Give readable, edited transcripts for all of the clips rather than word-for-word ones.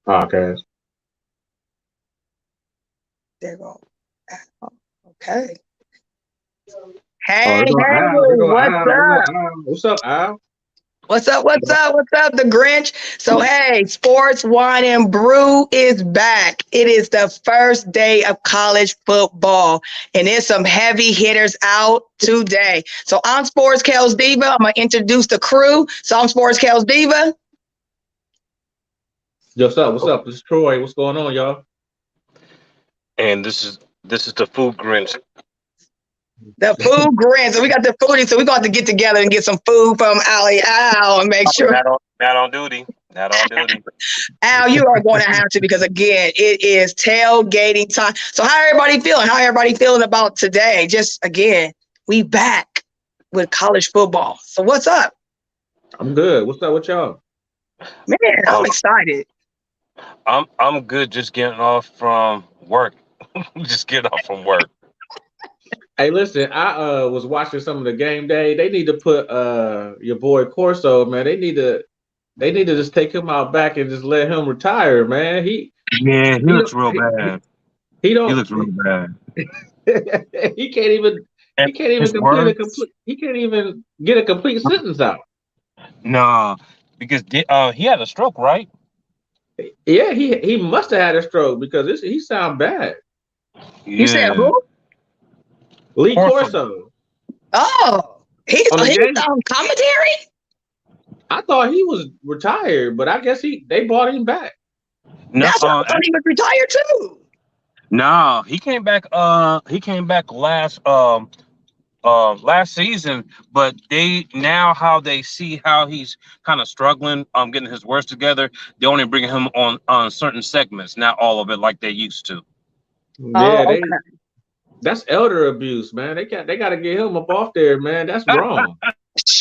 podcast. There you go. Okay. Oh, Hey, there go hey, Al. There go what's Al. There go up? Al. What's up, Al? What's up? What's up? What's up, the Grinch? So, hey, Sports Wine and Brew is back. It is the first day of college football, and there's some heavy hitters out today. So, I'm Sportzkelz Diva. I'm going to introduce the crew. So, I'm Sportzkelz Diva. Yo, what's up? What's up? This is Troy. What's going on, y'all? And this is the food Grinch. The food Grinch. So, we got the foodie. So, we're going to have to get together and get some food from Ali Al and make sure. Not on duty. Not on duty. Al, you are going to have to because again, it is tailgating time. So how everybody feeling? How everybody feeling about today? Just again, we back with college football. So what's up? I'm good. What's up with y'all? Man, I'm Um, excited. I'm good. Just getting off from work. Just getting off from work. Hey, listen, I was watching some of the game day. They need to put your boy Corso, man. They need to just take him out back and just let him retire, man. Yeah, he He looks don't real bad. he He don't looks real bad. he can't even And he can't even his words, he can't even get a complete sentence out. nah, because he had a stroke, right? Yeah, he must have had a stroke because he sound bad. You said Yeah. who? Lee Corso. Corso Oh, he's on the he's game. on commentary. I thought he was retired, but I guess they bought him back. No, That's what I thought he was retired too. no, he came back. He came back last season, but they now how they see how he's kind of struggling, getting his words together. They only bring him on certain segments, not all of it like they used to. Yeah, Oh, that's elder abuse, man. They got to get him up off there, man. That's wrong.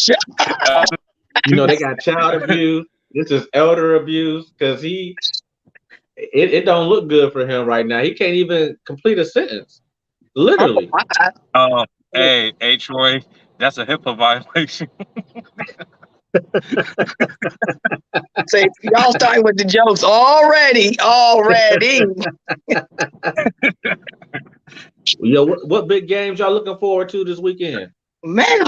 okay. They got child abuse. This is elder abuse because it don't look good for him right now. He can't even complete a sentence. Oh, Literally. wow. Uh, hey, Troy, that's a HIPAA violation. So y'all starting with the jokes already. Already. Yo, what big games y'all looking forward to this weekend? Man,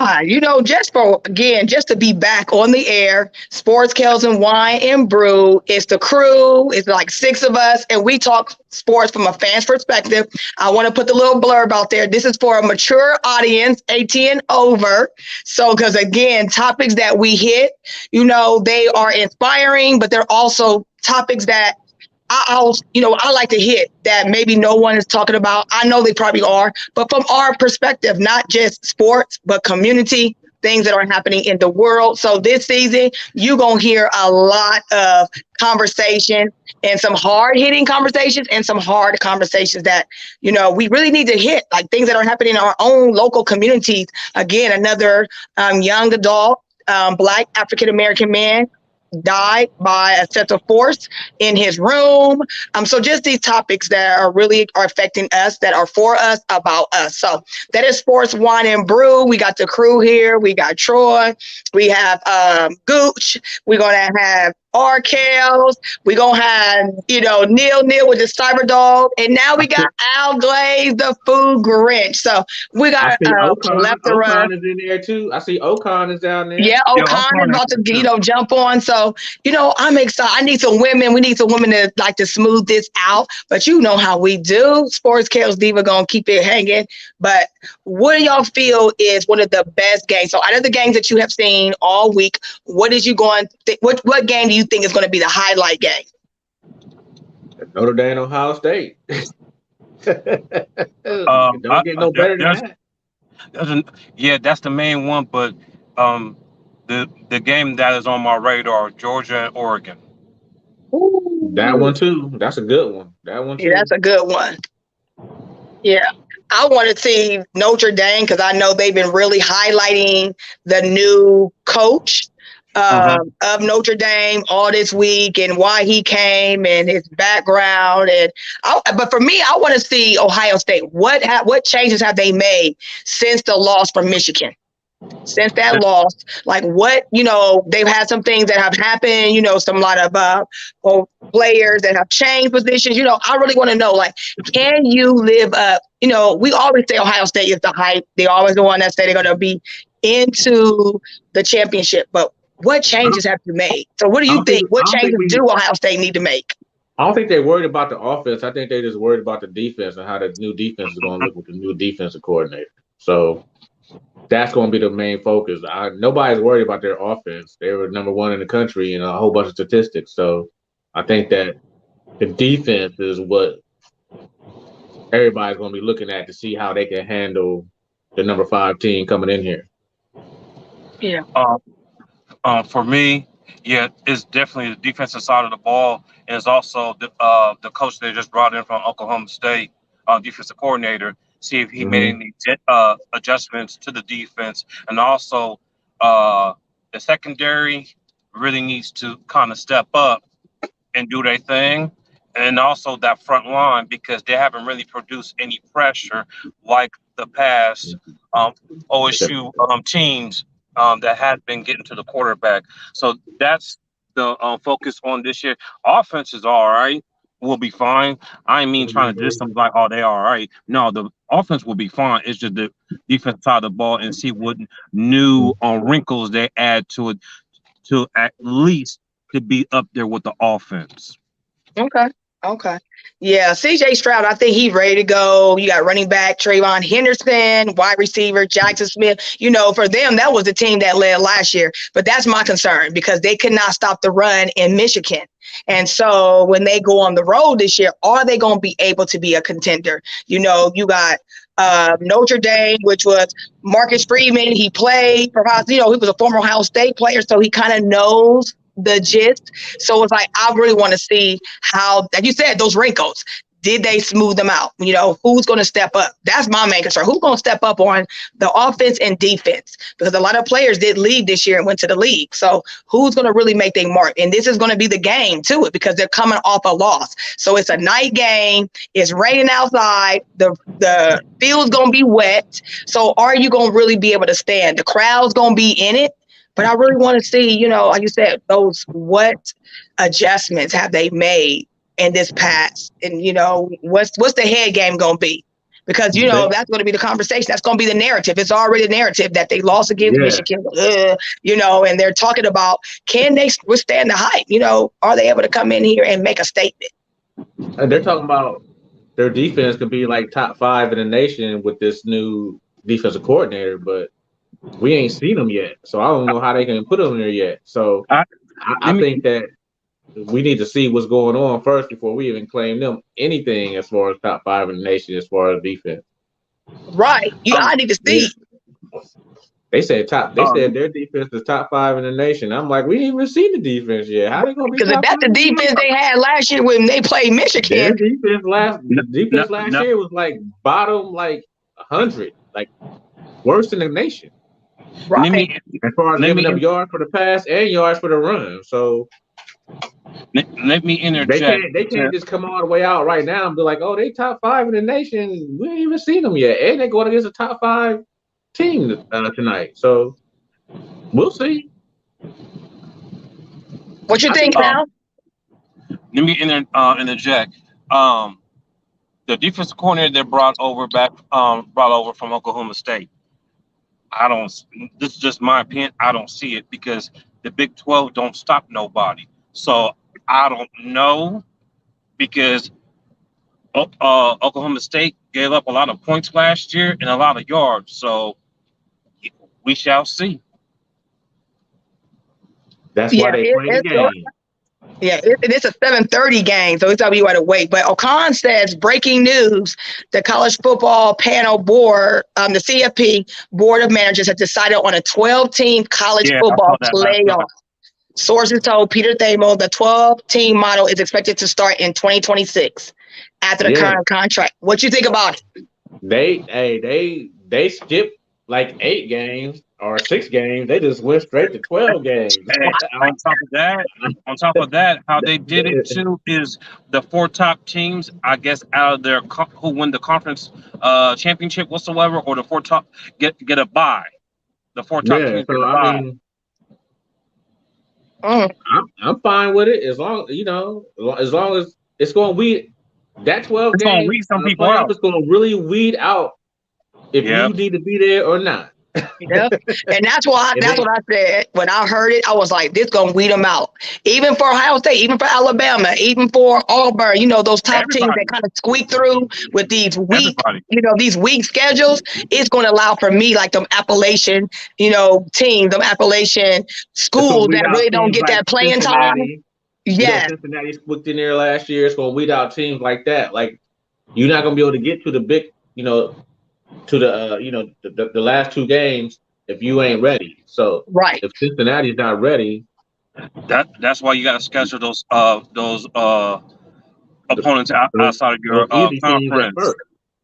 just to be back on the air, Sports Kells and Wine and Brew. It's the crew. It's like six of us, and we talk sports from a fan's perspective. I want to put the little blurb out there. This is for a mature audience, 18 and over. So, because again, topics that we hit, they are inspiring, but they're also topics that I like to hit that maybe no one is talking about. I know they probably are, but from our perspective, not just sports, but community, things that are happening in the world. So this season, you're going to hear a lot of conversation and some hard hitting conversations and some hard conversations that, we really need to hit, like things that are happening in our own local communities. Again, another young adult, Black African-American man died by a set of force in his room. So just these topics that are affecting us, that are for us, about us. So that is Sports Wine and Brew. We got the crew here. We got Troy. We have Gooch. We're gonna have Arkels. We're gonna have, Neil with the Cyber Dog. And now we got Al Glaze, the Food Grinch. So we I got see Ocon. plethora. Ocon is in there too. I see Ocon is down there. Yeah, Yo, O'Connor is about to, jump on. So, I'm excited. I need some women. We need some women to like to smooth this out. But you know how we do. Sportzkelz Diva gonna keep it hanging. But what do y'all feel is one of the best games? So out of the games that you have seen all week, what is you going? What game do you think is going to be the highlight game? Notre Dame, Ohio State. Don't get no better than there's, that. that's the main one. But the game that is on my radar, Georgia and Oregon. That Ooh, one too. That's a good one. That one yeah, that's too. a good one. Yeah. I want to see Notre Dame because I know they've been really highlighting the new coach Uh-huh. of Notre Dame all this week and why he came and his background. But for me, I want to see Ohio State. What changes have they made since the loss from Michigan? since that loss? Like what, they've had some things that have happened, some lot of players that have changed positions. I really want to know, like, can you live up? We always say Ohio State is the hype. They always the one that say they're going to be into the championship. But what changes have you made? So what do you think? What changes do Ohio State need to make? I don't think they're worried about the offense. I think they're just worried about the defense and how the new defense is going to look with the new defensive coordinator. So that's going to be the main focus. Nobody's worried about their offense. They were number one in the country in a whole bunch of statistics. So I think that the defense is what everybody's going to be looking at to see how they can handle the number 5 team coming in here. Yeah. For me, yeah, it's definitely the defensive side of the ball, and it's also the coach they just brought in from Oklahoma State, defensive coordinator. See if he made any adjustments to the defense, and also the secondary really needs to kind of step up and do their thing, and also that front line because they haven't really produced any pressure like the past OSU teams that had been getting to the quarterback. So that's the focus on this year. Offense is all right. Will be fine. I mean trying to diss them like, oh, they all right. No, the offense will be fine. It's just the defense side of the ball and see what new wrinkles they add to it to at least to be up there with the offense. Okay. Yeah, CJ Stroud, I think he's ready to go. You got running back Trayvon Henderson, wide receiver Jackson Smith. For them, that was the team that led last year. But that's my concern because they could not stop the run in Michigan. And so when they go on the road this year, are they going to be able to be a contender? You got Notre Dame, which was Marcus Freeman. He played for he was a former Ohio State player, so he kind of knows the gist. So it's like I really want to see how, like you said, those wrinkles. Did they smooth them out? Who's going to step up? That's my main concern. Who's going to step up on the offense and defense? Because a lot of players did leave this year and went to the league. So who's going to really make their mark? And this is going to be the game to it because they're coming off a loss. So it's a night game. It's raining outside. The field's going to be wet. So are you going to really be able to stand? The crowd's going to be in it. But I really want to see, like you said, what adjustments have they made in this past? And, what's the head game going to be? Because, that's going to be the conversation. That's going to be the narrative. It's already the narrative that they lost against Michigan, and they're talking about, can they withstand the hype? Are they able to come in here and make a statement? And they're talking about their defense could be like top 5 in the nation with this new defensive coordinator, but we ain't seen them yet, so I don't know how they can put them there yet. So I think that we need to see what's going on first before we even claim them anything as far as top 5 in the nation as far as defense. Right. I need to see. They said their defense is top 5 in the nation. I'm like, we didn't even see the defense yet. How they gonna be? Because if that's the defense they had last year when they played Michigan, their defense last year was like bottom 100, like worse in the nation. Right. As far as giving up yards for the pass and yards for the run. So let me interject. They can't just come all the way out right now and be like, oh, they top 5 in the nation. We ain't even seen them yet. And they're going against a top 5 team tonight. So we'll see. What you think, Al? Let me interject. The defensive coordinator they brought over from Oklahoma State. This is just my opinion. I don't see it because the Big 12 don't stop nobody. So I don't know because Oklahoma State gave up a lot of points last year and a lot of yards. So we shall see. That's why they play the game. Yeah, it's a 7:30 game, so it's you got to wait. But Ocon says, breaking news: the college football panel board, the CFP board of managers, has decided on a 12-team college football playoff. Sources told Peter Thamo the 12-team model is expected to start in 2026 after the current contract. What you think about it? They skipped like 8 games or 6 games. They just went straight to 12 games. On top of that, how they did it too is the 4 top teams, I guess, out of their who win the conference championship whatsoever, or the 4 top get a bye. the 4 top Yeah, teams get so a I bye. mean, I'm fine with it as long as long as it's going to weed that 12 It's gonna game weed some people playoff out. is going to really weed out if Yeah, you need to be there or not. Yep. And that's And what I said. When I heard it, I was like, this gonna weed them out. Even for Ohio State, even for Alabama, even for Auburn, those top teams everybody, that kind of squeak through with these everybody. these weak schedules, it's gonna allow for me like them Appalachian, teams, them Appalachian it's going schools to weed that out really don't teams get like that playing time. Cincinnati. Yes, Cincinnati squeaked in there last year. It's going to weed out teams like that. Like, you're not going to be able to get to the big, to the the last 2 games if you ain't ready. So right. if Cincinnati's not ready, That's why you got to schedule those opponents those, outside of your those easy teams at conference first. to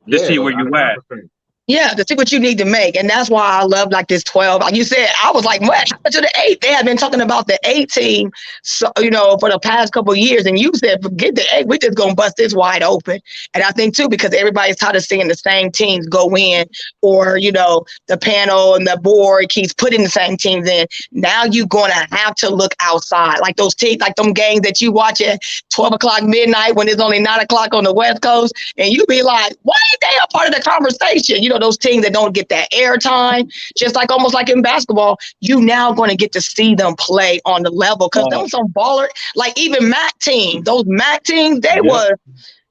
Yeah, see those where out you of at. conference. Yeah, to see what you need to make. And that's why I love like this 12. Like you said, I was like, what happened to the 8? They have been talking about the 8 team, so, for the past couple of years. And you said, forget the 8. We're just going to bust this wide open. And I think, too, because everybody's tired of seeing the same teams go in or, the panel and the board keeps putting the same teams in. Now you're going to have to look outside. Like those teams, like them games that you watch at 12 o'clock midnight when it's only 9 o'clock on the West Coast. And you be like, why ain't they a part of the conversation? Those teams that don't get that airtime, just like almost like in basketball, you now going to get to see them play on the level because those some baller, like even those MAC teams, they were,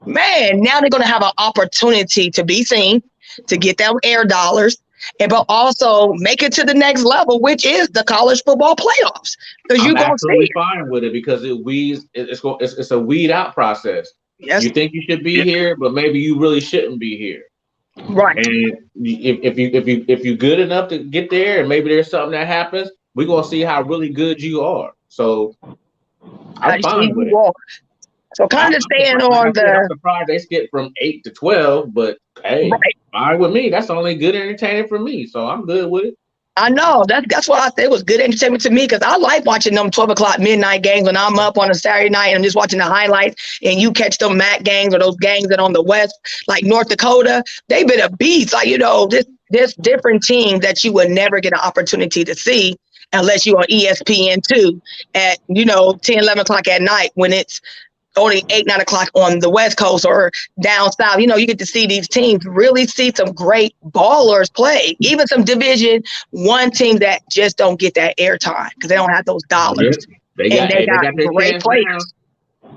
man, now they're going to have an opportunity to be seen, to get them air dollars, but also make it to the next level, which is the college football playoffs. Because you're going to see fine with it because it's a weed out process. Yes. You think you should be here, but maybe you really shouldn't be here. Right. And if you're good enough to get there, and maybe there's something that happens, we're gonna see how really good you are. So I'm fine with it. So kind of staying on I'm surprised they skipped from 8 to 12, but hey, fine with me. That's only good entertainment for me, so I'm good with it. I know that's why I say it was good entertainment to me because I like watching them 12 o'clock midnight games when I'm up on a Saturday night and I'm just watching the highlights and you catch them MAC games or those games that on the West, like North Dakota, they've been a beast. Like, this different team that you would never get an opportunity to see unless you're on ESPN2 at, 10, 11 o'clock at night when it's only 8, 9 o'clock on the West Coast or down south. You get to see these teams really see some great ballers play, even some Division I teams that just don't get that airtime because they don't have those dollars. Yeah. They got great players.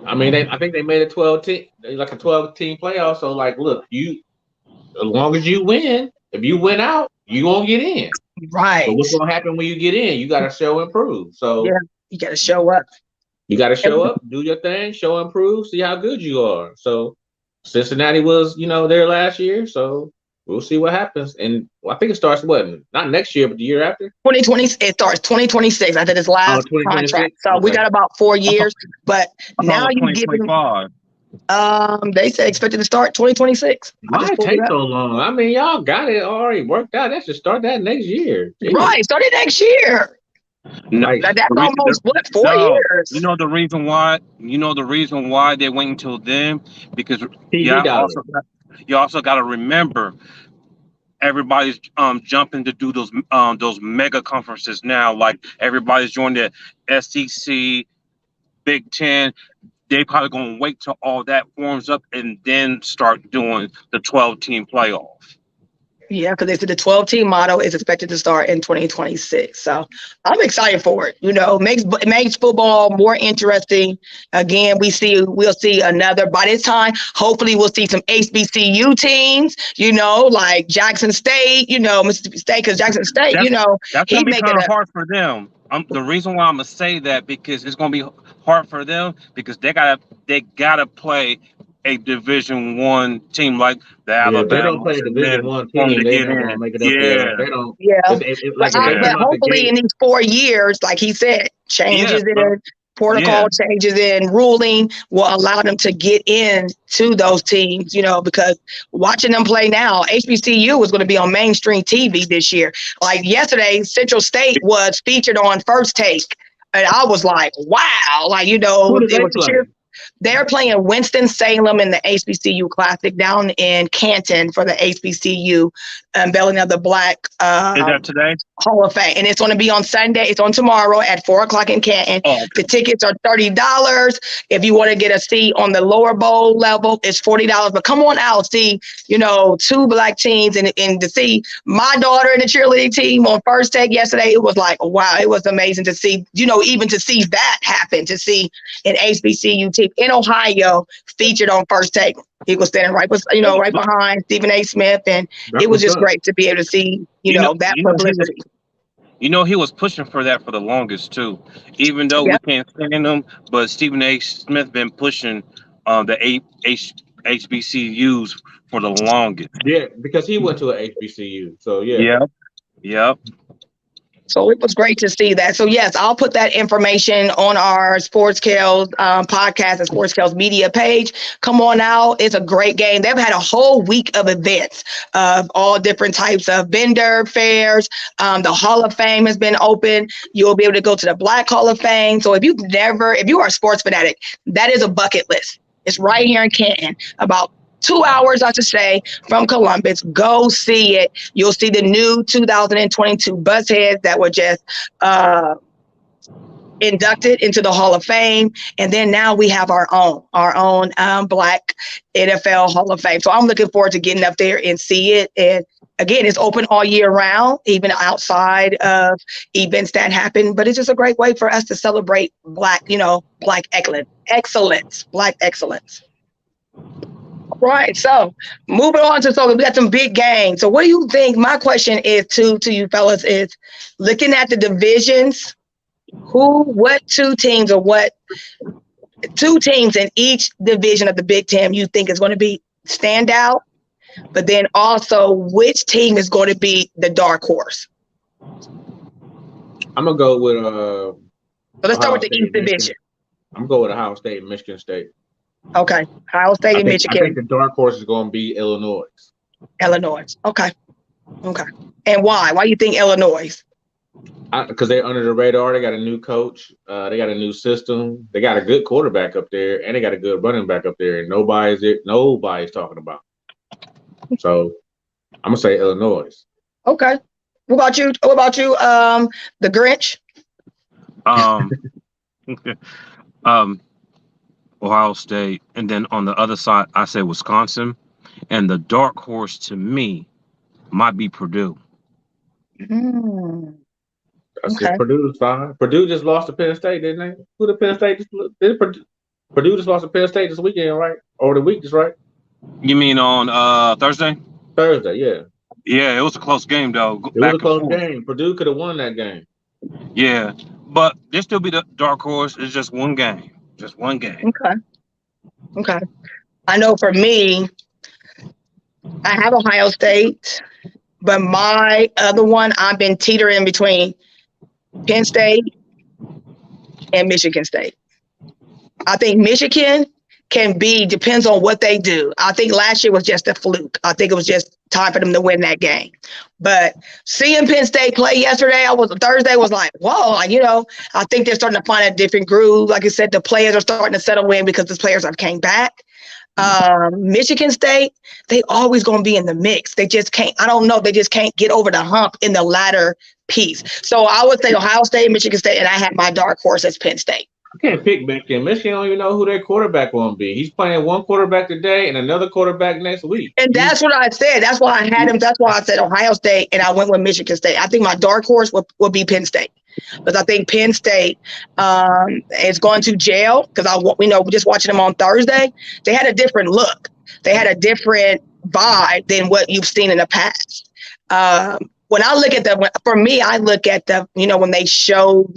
I mean, I think they made a 12 team playoff. So, like, look, as long as you win, if you win out, you gonna get in. Right. But what's gonna happen when you get in? You got to show and prove. So yeah, you got to show up. You got to show up, do your thing, show and prove, see how good you are. So Cincinnati was, there last year. So we'll see what happens. And I think it starts not next year, but the year after. 2020. It starts 2026. I think it's last contract. So we got about 4 years. But now you give them. They say expected to start 2026. Why it take so long? I mean, y'all got it already worked out. That should start that next year. Jeez. Right, start it next year. No, that's almost 4 years. You know the reason why? They're waiting until then? Because you also got to remember everybody's jumping to do those mega conferences now. Like everybody's joining the SEC, Big Ten. They probably gonna wait till all that warms up and then start doing the 12-team playoff. Yeah, because they said the 12-team model is expected to start in 2026. So I'm excited for it. It makes football more interesting. Again, we'll see another, by this time, hopefully we'll see some HBCU teams, like Jackson State, Mississippi State, because Jackson State, that's going to be kind of hard for them. The reason why I'm going to say that, because it's going to be hard for them, because they gotta play a Division I team like the Alabama. If they don't play a Division I team, they're not going to make it up there. They don't. Yeah. But hopefully in these 4 years, like he said, changes in protocol, changes in ruling will allow them to get into those teams, because watching them play now, HBCU is going to be on mainstream TV this year. Like yesterday, Central State was featured on First Take. And I was like, wow, they're playing Winston-Salem in the HBCU Classic down in Canton for the HBCU unveiling of the Black Is that today? Hall of Fame. And it's going to be on Sunday. It's on tomorrow at 4:00 in Canton. Oh, okay. The tickets are $30. If you want to get a seat on the lower bowl level, it's $40. But come on out, see, two Black teams and to see my daughter in the cheerleading team on First Take yesterday. It was like, wow, it was amazing to see, even to see that happen, to see an HBCU team in Ohio featured on First Take. He was standing right behind Stephen A. Smith, and it was just great to be able to see, that publicity. He was pushing for that for the longest too. Even though we can't stand him, but Stephen A. Smith been pushing the HBCUs for the longest. Yeah, because he went to an HBCU. So yeah. Yep. So it was great to see that. So yes, I'll put that information on our Sportzkelz podcast and Sportzkelz media page. Come on out. It's a great game. They've had a whole week of events of all different types of vendor fairs. The Hall of Fame has been open. You'll be able to go to the Black Hall of Fame. So if you are a sports fanatic, that is a bucket list. It's right here in Canton, about 2 hours, I should say, from Columbus. Go see it. You'll see the new 2022 bus heads that were just inducted into the Hall of Fame. And then now we have our own Black NFL Hall of Fame. So I'm looking forward to getting up there and see it. And again, it's open all year round, even outside of events that happen. But it's just a great way for us to celebrate Black excellence. Right. So moving on we got some big games. So what do you think? My question is to you fellas is, looking at the divisions, what two teams in each division of the Big Ten you think is going to be standout? But then also, which team is going to be the dark horse? I'm gonna go with So let's start with the East Division. I'm gonna go with Ohio State and Michigan State. Okay, Ohio State and Michigan. I think the dark horse is going to be Illinois. Okay. And why? Why do you think Illinois? Because they're under the radar. They got a new coach. They got a new system. They got a good quarterback up there, and they got a good running back up there. And nobody's talking about it. So I'm gonna say Illinois. Okay. What about you? The Grinch? Ohio State, and then on the other side, I say Wisconsin, and the dark horse to me might be Purdue. Okay. Purdue's fine. Purdue just lost to Penn State, didn't they? Purdue just lost to Penn State this weekend, right? Or the week, just right? You mean on Thursday? Thursday, yeah. Yeah, it was a close game though. It was a close game. Purdue could have won that game. Yeah, but there still be the dark horse. It's just one game. Just one game. Okay. I know for me, I have Ohio State, but my other one, I've been teetering between Penn State and Michigan State. I think Michigan depends on what they do. I think last year was just a fluke. I think it was just time for them to win that game. But seeing Penn State play Thursday was like, whoa, I think they're starting to find a different groove. Like I said, the players are starting to settle in because the players have came back. Michigan State, they always going to be in the mix. They just can't, I don't know, they just can't get over the hump in the latter piece. So I would say Ohio State, Michigan State, and I have my dark horse as Penn State. I can't pick Michigan. Michigan don't even know who their quarterback will be. He's playing one quarterback today and another quarterback next week. And that's what I said. That's why I had him. That's why I said Ohio State, and I went with Michigan State. I think my dark horse will be Penn State. Because I think Penn State is going to jail because just watching them on Thursday, they had a different look. They had a different vibe than what you've seen in the past. When I look at when they show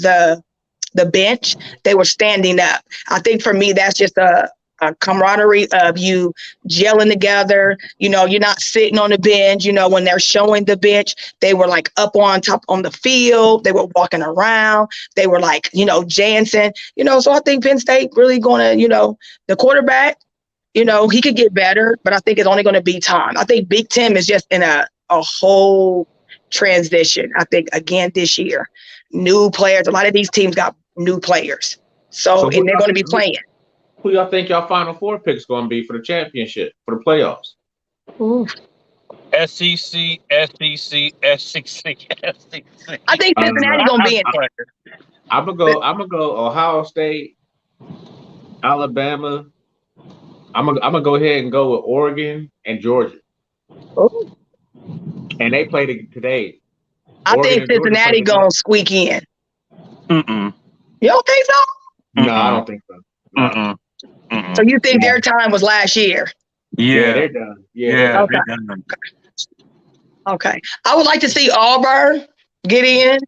the bench, they were standing up. I think for me, that's just a camaraderie of you gelling together. You're not sitting on the bench. When they're showing the bench, they were like up on top on the field. They were walking around. They were like, Jansen, so I think Penn State really going to, the quarterback, he could get better, but I think it's only going to be time. I think Big Ten is just in a whole transition. I think again this year, new players, a lot of these teams got new players. So and they're going to be playing. Who y'all think y'all Final Four picks going to be for the championship, for the playoffs? Ooh. SEC, SEC, SEC, SEC. I think Cincinnati gonna be in there. I'm gonna go Ohio State, Alabama. I'm gonna go ahead and go with Oregon and Georgia. Oh. And they played today. I think Cincinnati gonna squeak in. Mm-mm. You don't think so? No, I don't think so. No. Mm-mm. Mm-mm. So you think their time was last year? Yeah, they're done. Yeah, Okay. they're done. Okay. I would like to see Auburn get in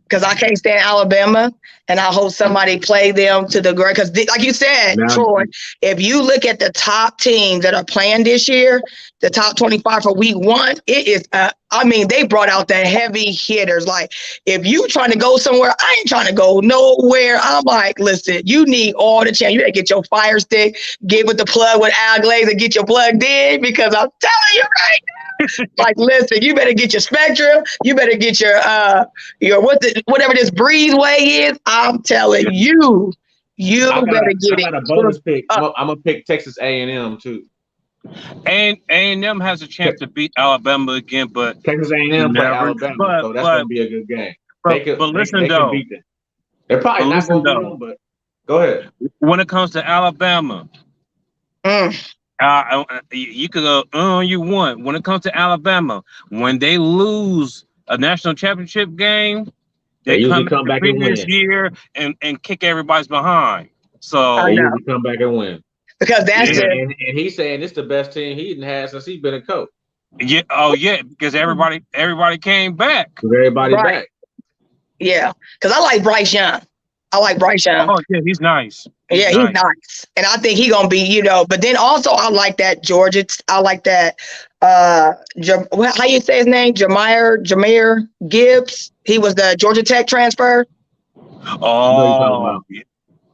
because I can't stand Alabama, and I hope somebody play them to the grade. Because, like you said, Troy, if you look at the top teams that are playing this year, the top 25 for week 1, it is. I mean, they brought out the heavy hitters. Like, if you trying to go somewhere, I ain't trying to go nowhere. I'm like, listen, you need all the chance. You gotta get your fire stick, get with the plug with Al Glaze, and get your plugged in. Because I'm telling you right now. Like, listen, you better get your Spectrum. You better get your whatever this breezeway is. I'm telling you, better get it. I got a bonus pick. I'm gonna pick Texas A&M too. And A&M has a chance to beat Alabama again, but Texas A&M play Alabama, so that's gonna be a good game. They can beat them. They're probably not gonna beat them, but go ahead. When it comes to Alabama. You could go, you won. When it comes to Alabama, when they lose a national championship game, they usually come back and win year and kick everybody's behind. So they usually come back and win. Because that's and he's saying it's the best team he's had since he's been a coach. Yeah, because everybody came back. Everybody back. Yeah, because I like Bryce Young. Oh yeah, he's nice. He's nice. And I think he's gonna be, but then also I like that Georgia. I like that how you say his name? Jameer Gibbs. He was the Georgia Tech transfer. Oh,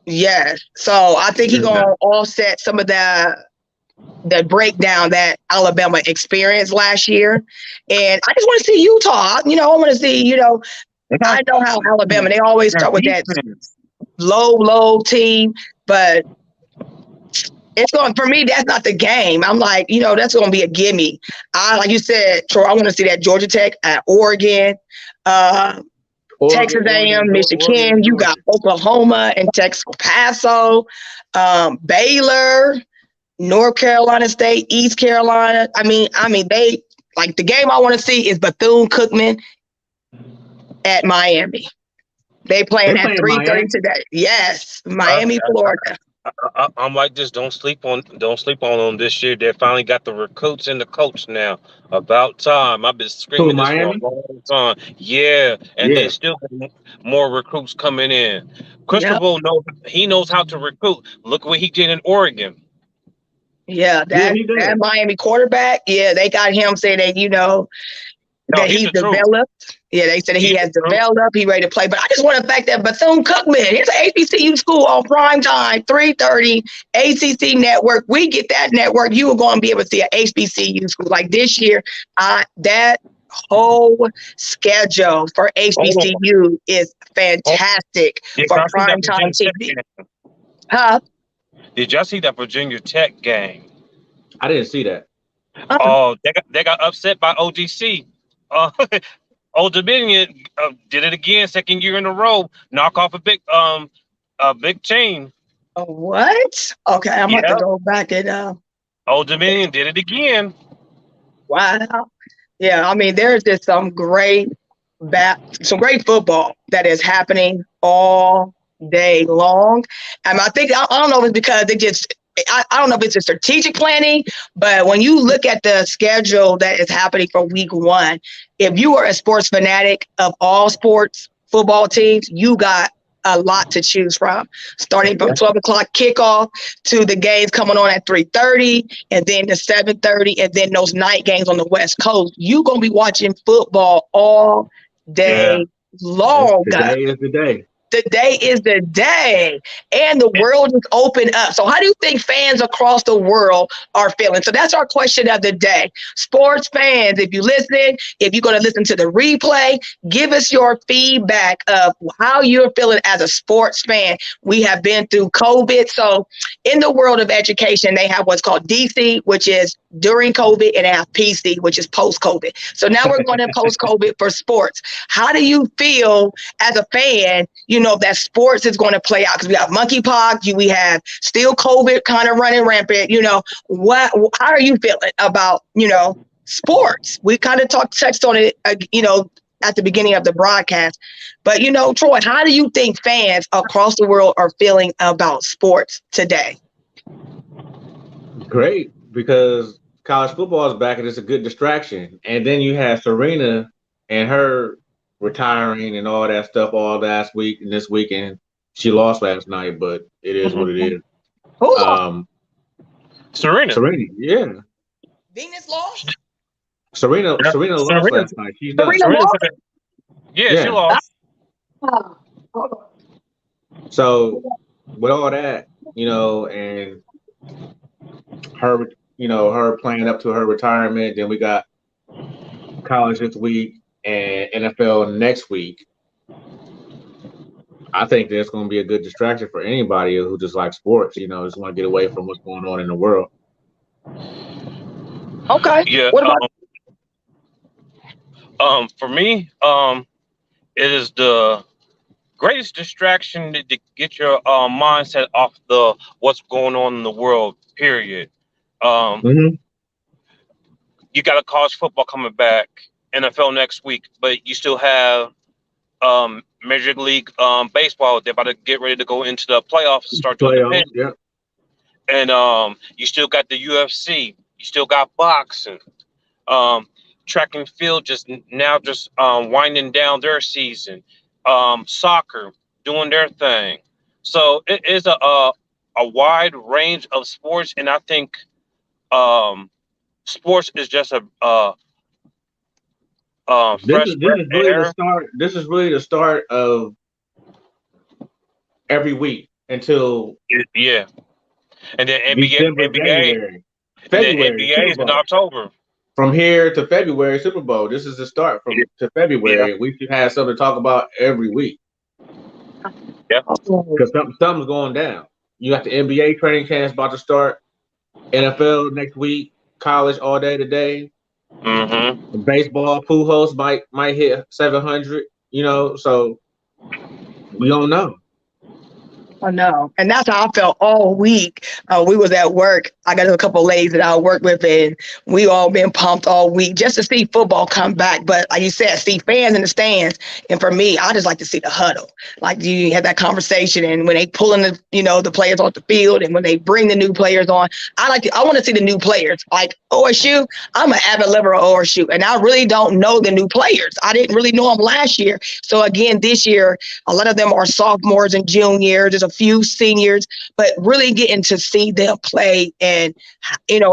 yeah. So I think he's gonna offset some of the breakdown that Alabama experienced last year. And I just want to see Utah. I want to see, I know how Alabama, they always start with that low team, but it's going, for me, that's not the game. I'm like, that's going to be a gimme. Like you said, Troy, I want to see that Georgia Tech at Oregon, Texas A&M, Michigan. You got Oklahoma and Texas Paso, Baylor, North Carolina State, East Carolina. I mean, they like the game I want to see is Bethune-Cookman at Miami. They playing at 3:30 today. Yes, Miami, Florida. I'm like this. Don't sleep on them this year. They finally got the recruits and the coach now. About time. I've been screaming this for a long time. Yeah, and they still got more recruits coming in. Cristobal knows how to recruit. Look what he did in Oregon. Yeah, that Miami quarterback. Yeah, they got him saying that that he's developed. Yeah, they said he has developed. He ready to play. But I just want the fact that Bethune-Cookman, it's an HBCU school on prime time, 3:30, ACC network. We get that network. You are going to be able to see an HBCU school. Like this year, that whole schedule for HBCU is fantastic for prime time TV. Huh? Did y'all see that Virginia Tech game? I didn't see that. Oh, they got upset by OGC. Old Dominion did it again, second year in a row. Knock off a big chain. What? Okay, I'm going to go back and. Old Dominion did it again. Wow. Yeah, I mean, there's just some great football that is happening all day long. And I think I don't know if it's because they just. I don't know if it's a strategic planning, but when you look at the schedule that is happening for week 1, if you are a sports fanatic of all sports football teams, you got a lot to choose from, starting from 12 o'clock kickoff to the games coming on at 3:30 and then the 7:30 and then those night games on the West Coast. You're going to be watching football all day long. Today is the day. Today is the day, and the world is open up. So how do you think fans across the world are feeling? So that's our question of the day. Sports fans, if you listen, if you're going to listen to the replay, give us your feedback of how you're feeling as a sports fan. We have been through COVID. So in the world of education, they have what's called DC, which is during COVID, and they have PC, which is post-COVID. So now we're going to post-COVID for sports. How do you feel as a fan, that sports is going to play out? Because we have monkeypox, we have still COVID kind of running rampant. How are you feeling about, sports? We kind of touched on it, at the beginning of the broadcast. But, Troy, how do you think fans across the world are feeling about sports today? Great, because college football is back and it's a good distraction. And then you have Serena and her retiring and all that stuff all last week and this weekend. She lost last night, but it is what it is. Who lost? Serena, yeah. Venus lost? Serena lost last night. She's done. Serena lost? Yeah, she lost. So with all that, and her, her playing up to her retirement, then we got college this week and NFL next week. I think that's going to be a good distraction for anybody who just likes sports, just want to get away from what's going on in the world. Okay. Yeah. What about for me, it is the greatest distraction to get your mindset off the what's going on in the world, period. You got a college football coming back, NFL next week, but you still have Major League Baseball. They're about to get ready to go into the playoffs and start doing the pitch. Yeah. And you still got the UFC. You still got boxing. Track and field just winding down their season. Soccer doing their thing. So it is a wide range of sports, and I think sports is just a fresh air. This is really the start of every week until and then December, NBA is in October. From here to February, Super Bowl. This is the start to February. Yeah. We should have something to talk about every week. Yeah, because something's going down. You got the NBA training camps about to start, NFL next week, college all day today. Baseball, Pujols might hit 700. So we don't know. I know. And that's how I felt all week. We was at work. I got a couple of ladies that I work with, and we all been pumped all week just to see football come back. But like you said, see fans in the stands. And for me, I just like to see the huddle. Like you had that conversation, and when they pulling the players off the field, and when they bring the new players on, I want to see the new players. Like OSU, I'm an avid lover of OSU, and I really don't know the new players. I didn't really know them last year. So again, this year, a lot of them are sophomores and juniors. There's a few seniors, but really getting to see them play and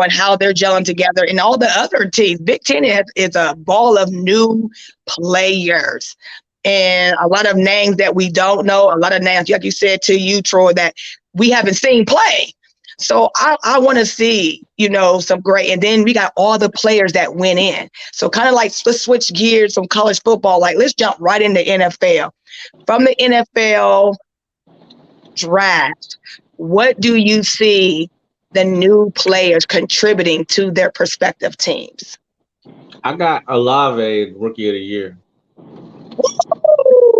how they're gelling together. And all the other teams, Big Ten is a ball of new players and a lot of names that we don't know, a lot of names, like you said to you, Troy, that we haven't seen play. So I want to see, some great, and then we got all the players that went in. So kind of like, let's switch gears from college football. Like, let's jump right into NFL. From the NFL draft, what do you see the new players contributing to their prospective teams? I got Olave Rookie of the Year.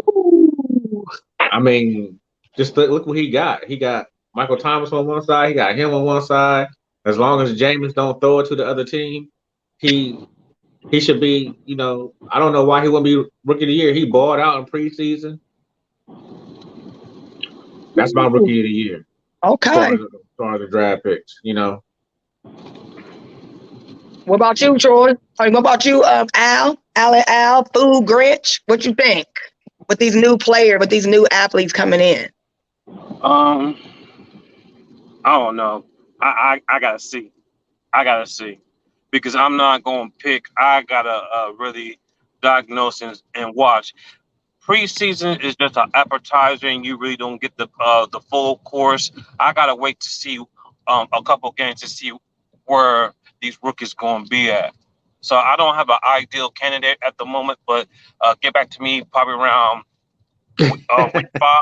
Ooh. I mean, just look what he got. He got Michael Thomas on one side. He got him on one side. As long as Jameis don't throw it to the other team, he should be, I don't know why he wouldn't be Rookie of the Year. He balled out in preseason. That's my Rookie of the Year. Okay. As far as the draft picks, What about you, Troy? What about you, Al, Food Grinch? What you think with these new players, with these new athletes coming in? I don't know. I gotta see. Because I'm not going to pick. I gotta really diagnose and watch. preseason is just an appetizer, and you really don't get the full course. I gotta wait to see a couple games to see where these rookies going to be at. So I don't have an ideal candidate at the moment, but get back to me probably around week 5. But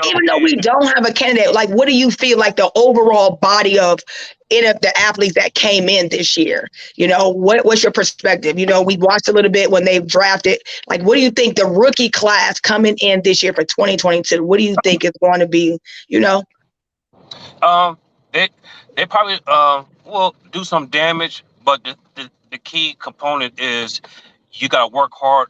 even though we don't have a candidate, like, what do you feel like the overall body of the athletes that came in this year? You know, what's your perspective? You know, we watched a little bit when they drafted. Like, what do you think the rookie class coming in this year for 2022? What do you think is going to be? You know, they probably will do some damage, but the key component is you got to work hard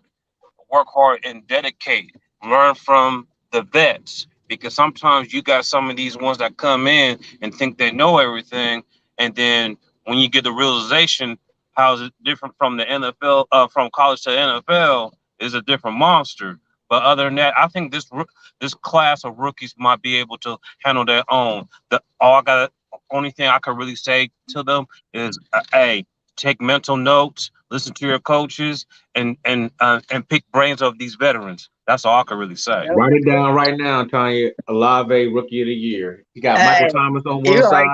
and dedicate. Learn from the vets, because sometimes you got some of these ones that come in and think they know everything, and then when you get the realization how is it different from the NFL, from college to NFL, is a different monster. But other than that, I think this class of rookies might be able to handle their own. Only thing I could really say to them is, hey, take mental notes, listen to your coaches, and pick brains of these veterans. That's all I could really say. Write it down right now, Tanya. Olave, Rookie of the Year. You got Michael Thomas on one side,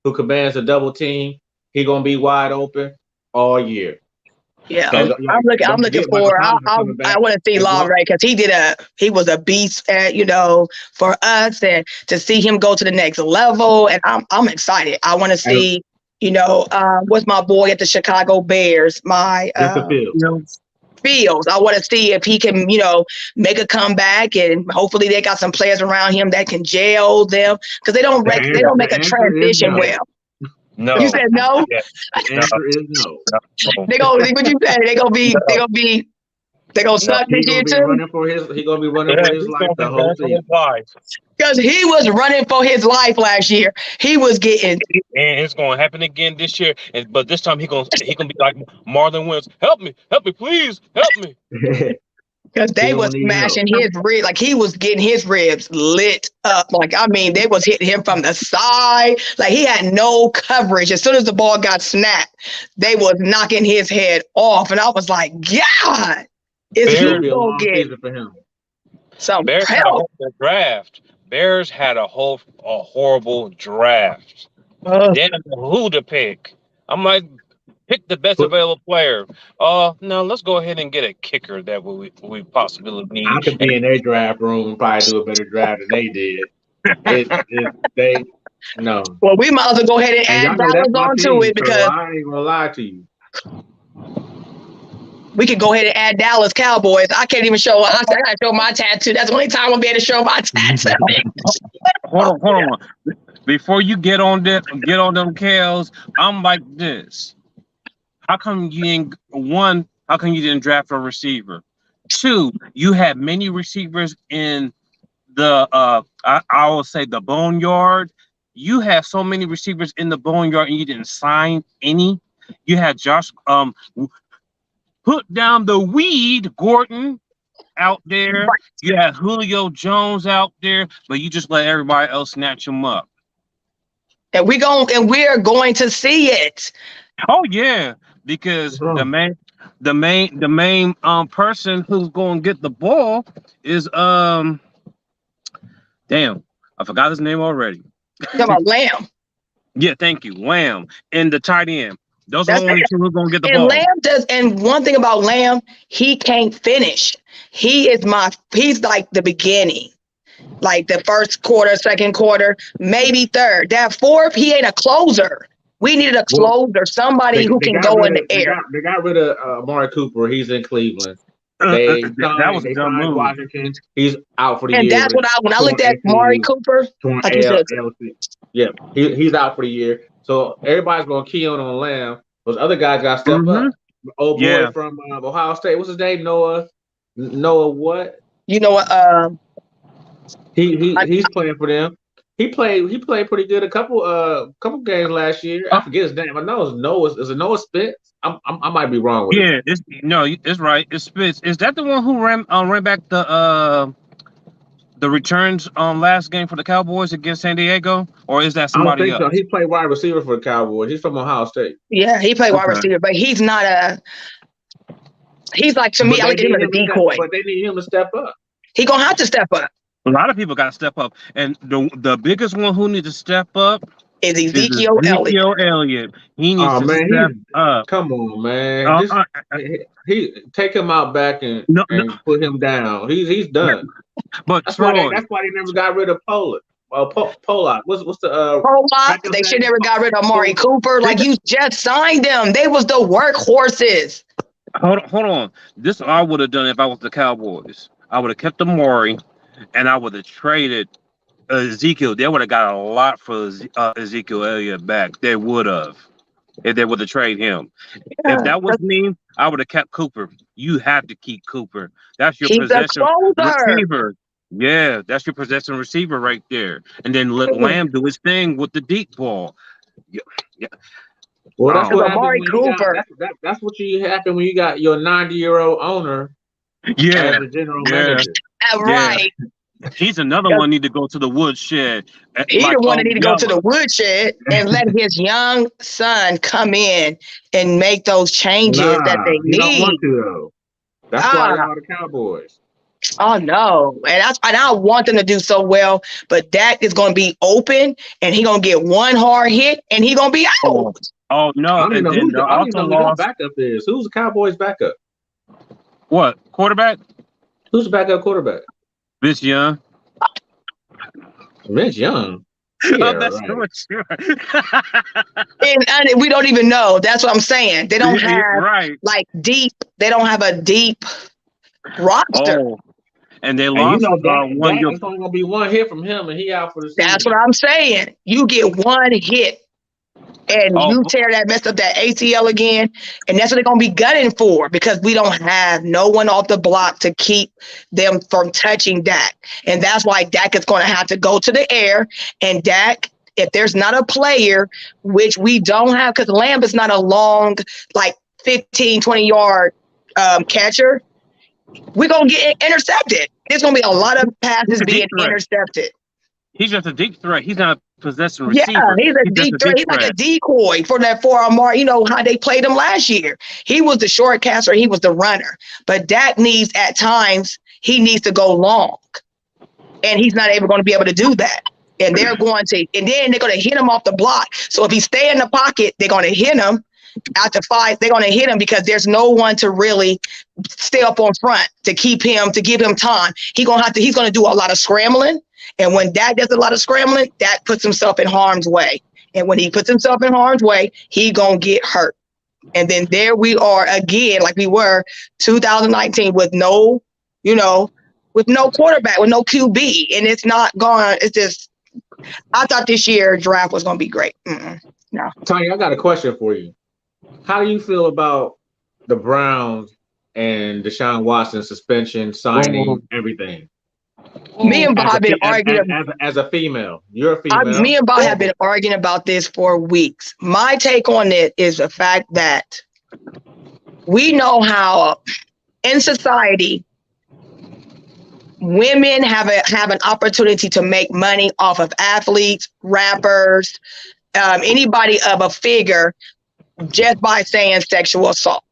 who commands a double team. He gonna be wide open all year. Yeah, so, I'm looking for. I want to see Olave because he was a beast, for us, and to see him go to the next level, and I'm excited. I want to see. What's my boy at the Chicago Bears? Fields. I want to see if he can, make a comeback, and hopefully they got some players around him that can gel them, because they don't make a transition well. No. You said no? Yeah. The answer is no. They gonna what you say? They gonna suck this year too. He gonna be running for his life the whole season. Because he was running for his life last year. He was getting. And it's gonna happen again this year. But this time he gonna be like Marlon Wentz. Help me, please, help me. Because they was smashing his ribs, like he was getting his ribs lit up. Like, I mean, they was hitting him from the side. Like, he had no coverage. As soon as the ball got snapped, they was knocking his head off. And I was like, God, is he gonna get some Bears help? Bears had a horrible draft. They didn't know who to pick. I'm like, pick the best available player. No, let's go ahead and get a kicker that we possibly need. I could be in their draft room and probably do a better draft than they did. No. Well, we might as well go ahead and add Dallas onto it, because I ain't gonna lie to you. We could go ahead and add Dallas Cowboys. I can't even show. I gotta show my tattoo. That's the only time I'll be able to show my tattoo. Hold on. Before you get on them Kales, I'm like this. How come you didn't draft a receiver? 2, you had many receivers in the I will say the boneyard. You have so many receivers in the boneyard and you didn't sign any. You had Josh put down the weed Gordon out there. You had Julio Jones out there, but you just let everybody else snatch him up. And we're going to see it. Oh yeah, because the main person who's going to get the ball is damn, I forgot his name already. Talking about Lamb. Yeah, thank you, Lamb, and the tight end. Those are the only two who are going to get the ball. And Lamb does. And one thing about Lamb, he can't finish. He's like the beginning. Like the first quarter, second quarter, maybe third. That fourth, he ain't a closer. We needed a closer, somebody who can go in the air. They got rid of Amari Cooper. He's in Cleveland. That was a dumb move. Washington. He's out for the year. And that's what when I looked at Amari Cooper, yeah, he's out for the year. So everybody's going to key on Lamb. Those other guys got to step up. Old boy from Ohio State. What's his name? Noah what? You know what? He's playing for them. He played pretty good a couple games last year. I forget his name. I know it's Noah. Is it Noah Spitz? I might be wrong with it. Yeah, it's right. It's Spitz. Is that the one who ran back the returns last game for the Cowboys against San Diego, or is that somebody else? So. He played wide receiver for the Cowboys. He's from Ohio State. Yeah, he played wide receiver, but he's not He's like, to me, I look at him as a decoy. But they need him to step up. He gonna have to step up. A lot of people got to step up, and the biggest one who needs to step up is Ezekiel Elliott. He needs to step up. Come on, man. He take him out back and put him down. He's done. But that's why they never got rid of Pollock. Pollock. What's the Pollock? They should never got rid of Amari Cooper. Like, you just signed them. They was the workhorses. Hold on. This I would have done if I was the Cowboys. I would have kept Amari, and I would have traded Ezekiel. They would have got a lot for Ezekiel Elliott back. They would have. If they would have traded him. Yeah, if that was me, I would have kept Cooper. You have to keep Cooper. That's your possession receiver. Yeah, that's your possession receiver right there. And then let Lamb do his thing with the deep ball. Yeah. Well, that's what Amari Cooper. That's what you happen when you got your 90-year-old owner. Yeah, as the general manager. Right. He's another one need to go to the woodshed. He's the one that need to go to the woodshed and let his young son come in and make those changes that they need. Don't want to, though. That's why they're all the Cowboys. Oh no, and I want them to do so well, but Dak is going to be open, and he's going to get one hard hit, and he's going to be out. Oh no! I don't know who the backup is. Who's the Cowboys' backup? What quarterback? Who's the backup quarterback? Vince Young. Vince Young. Yeah, that's right. Sure. and we don't even know. That's what I'm saying. They don't have like deep. They don't have a deep roster. Oh, and they lost. It's only gonna be one hit from him, and he out for the season. That's what I'm saying. You get one hit, and you mess up that ACL again, and that's what they're gonna be gunning for, because we don't have no one off the block to keep them from touching Dak, and that's why Dak is going to have to go to the air. And Dak, if there's not a player, which we don't have, because Lamb is not a long, like 15, 20-yard catcher, we're going to get intercepted. There's going to be a lot of passes being intercepted. He's just a deep threat. He's not a possession receiver. Yeah, he's a deep threat. He's like a decoy for Amari. You know how they played him last year. He was the short caster. He was the runner. But Dak needs, at times, he needs to go long. And he's not going to be able to do that. And then they're going to hit him off the block. So if he stay in the pocket, they're going to hit him. After 5, they're going to hit him because there's no one to really stay up on front to give him time. He's going to do a lot of scrambling. And when Dak does a lot of scrambling, Dak puts himself in harm's way. And when he puts himself in harm's way, he going to get hurt. And then there we are again, like we were 2019 with no quarterback, with no QB. And it's not gone. It's just, I thought this year draft was going to be great. No. Tanya, I got a question for you. How do you feel about the Browns and Deshaun Watson suspension, signing, everything? Me and Bob have been arguing. As a female, you're a female. Me and Bob have been arguing about this for weeks. My take on it is the fact that we know how in society women have an opportunity to make money off of athletes, rappers, anybody of a figure, just by saying sexual assault.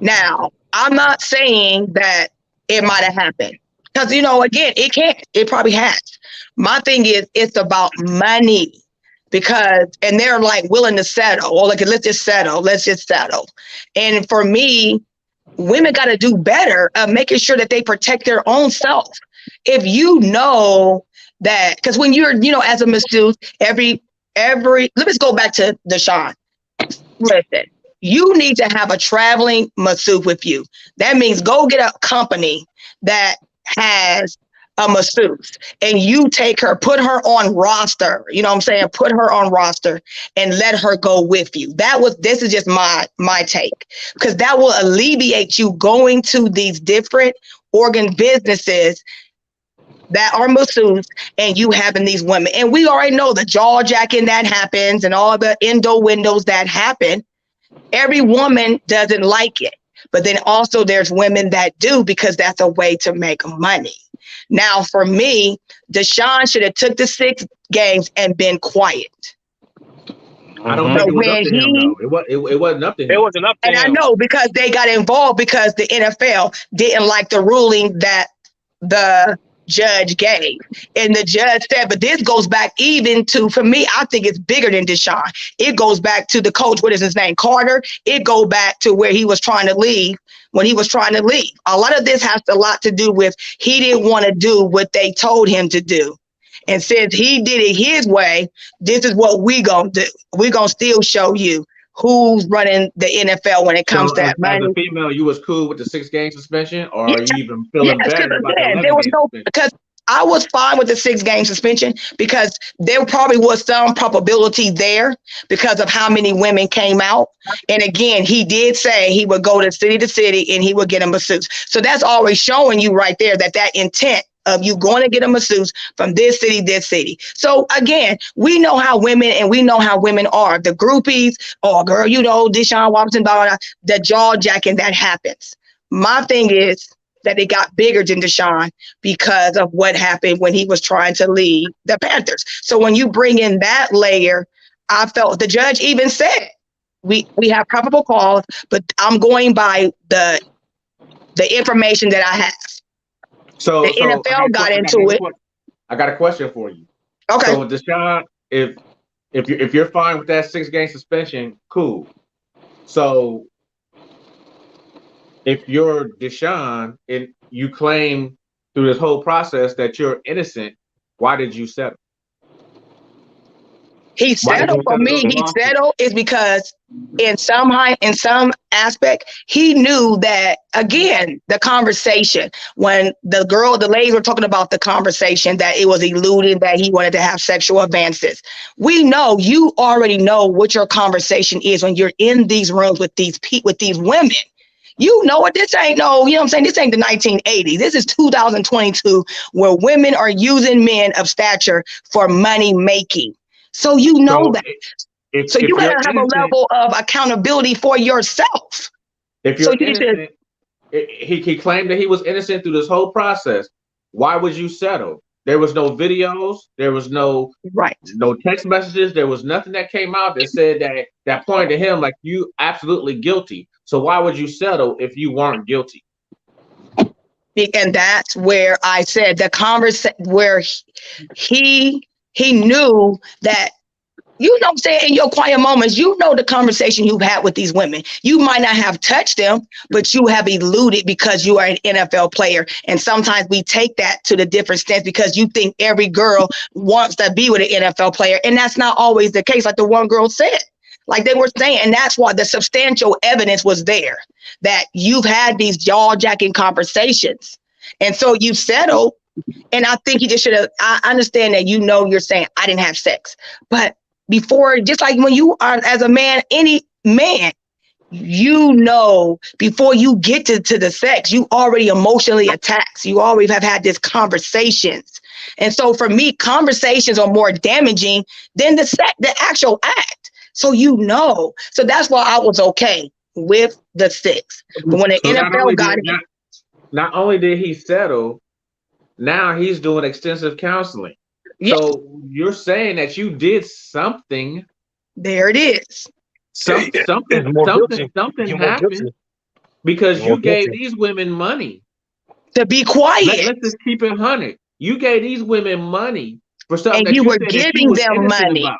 Now, I'm not saying that it might have happened. Because, again, it can't. It probably has. My thing is, it's about money. And they're like willing to settle. Or like, let's just settle. And for me, women got to do better of making sure that they protect their own self. If you know that, because when you're, as a masseuse, let's go back to Deshaun. Listen, you need to have a traveling masseuse with you. That means go get a company that has a masseuse, and you take her, put her on roster. You know what I'm saying? Put her on roster and let her go with you. This is just my take, because that will alleviate you going to these different organ businesses that are masseuse and you having these women. And we already know the jaw jacking that happens and all the endo windows that happen. Every woman doesn't like it. But then also there's women that do, because that's a way to make money. Now, for me, Deshaun should have took the 6 games and been quiet. I don't But think it was up when to him though. It wasn't up to him. It wasn't up to and I him. know because they got involved because the NFL didn't like the ruling that the judge gave. And the judge said, but this goes back even to, for me, I think it's bigger than Deshaun. It goes back to the coach, what is his name, Carter. It go back to where he was trying to leave, when he was trying to leave. A lot of this has a lot to do with he didn't want to do what they told him to do. And since he did it his way, this is what we gonna do. We gonna still show you who's running the NFL when it comes So to as that money. a female, you was cool with the 6-game suspension, or Yeah. are you even feeling Yes, better about the again, 11 there was game no, suspension? because I was fine with the 6-game suspension because there probably was some probability there because of how many women came out. And again, he did say he would go to city and he would get a masseuse. So that's always showing you right there that intent of you going to get a masseuse from this city. So again, we know how women are. The groupies, oh girl, Deshaun Watson, blah, blah, blah, the jaw jacking that happens. My thing is that it got bigger than Deshaun because of what happened when he was trying to leave the Panthers. So when you bring in that layer, I felt the judge even said, we have probable cause, but I'm going by the information that I have. So The NFL got into it. I got a question for you. Okay. So Deshaun, if you're fine with that 6-game suspension, cool. So if you're Deshaun and you claim through this whole process that you're innocent, why did you settle? He settled for me. He settled is because in some aspect, he knew that, again, the conversation, when the ladies were talking about the conversation, that it was eluding, that he wanted to have sexual advances. We know, you already know what your conversation is when you're in these rooms with these women. You know what? This ain't this ain't the 1980s. This is 2022, where women are using men of stature for money making. So you know that. So you gotta have a level of accountability for yourself. If you're innocent, he claimed that he was innocent through this whole process. Why would you settle? There was no videos. There was no text messages. There was nothing that came out that said that pointed to him like you absolutely guilty. So why would you settle if you weren't guilty? And that's where I said the conversation where he knew that, what I'm saying, in your quiet moments, the conversation you've had with these women. You might not have touched them, but you have eluded because you are an NFL player. And sometimes we take that to the different stance because you think every girl wants to be with an NFL player. And that's not always the case, like the one girl said. Like they were saying, and that's why the substantial evidence was there, that you've had these jaw-jacking conversations. And so you settled. And I think he just should have, I understand that you're saying, I didn't have sex. But before, just like when you are, as a man, any man, before you get to the sex, you already emotionally attached. You already have had these conversations. And so for me, conversations are more damaging than the actual act. So So that's why I was okay with the 6. But when the NFL got it. Not only did he settle, now he's doing extensive counseling. Yeah. So you're saying that you did something. There it is. Something happened because you gave these women money to be quiet. Let's just keep it 100. You gave these women money for something and you were giving them money. About.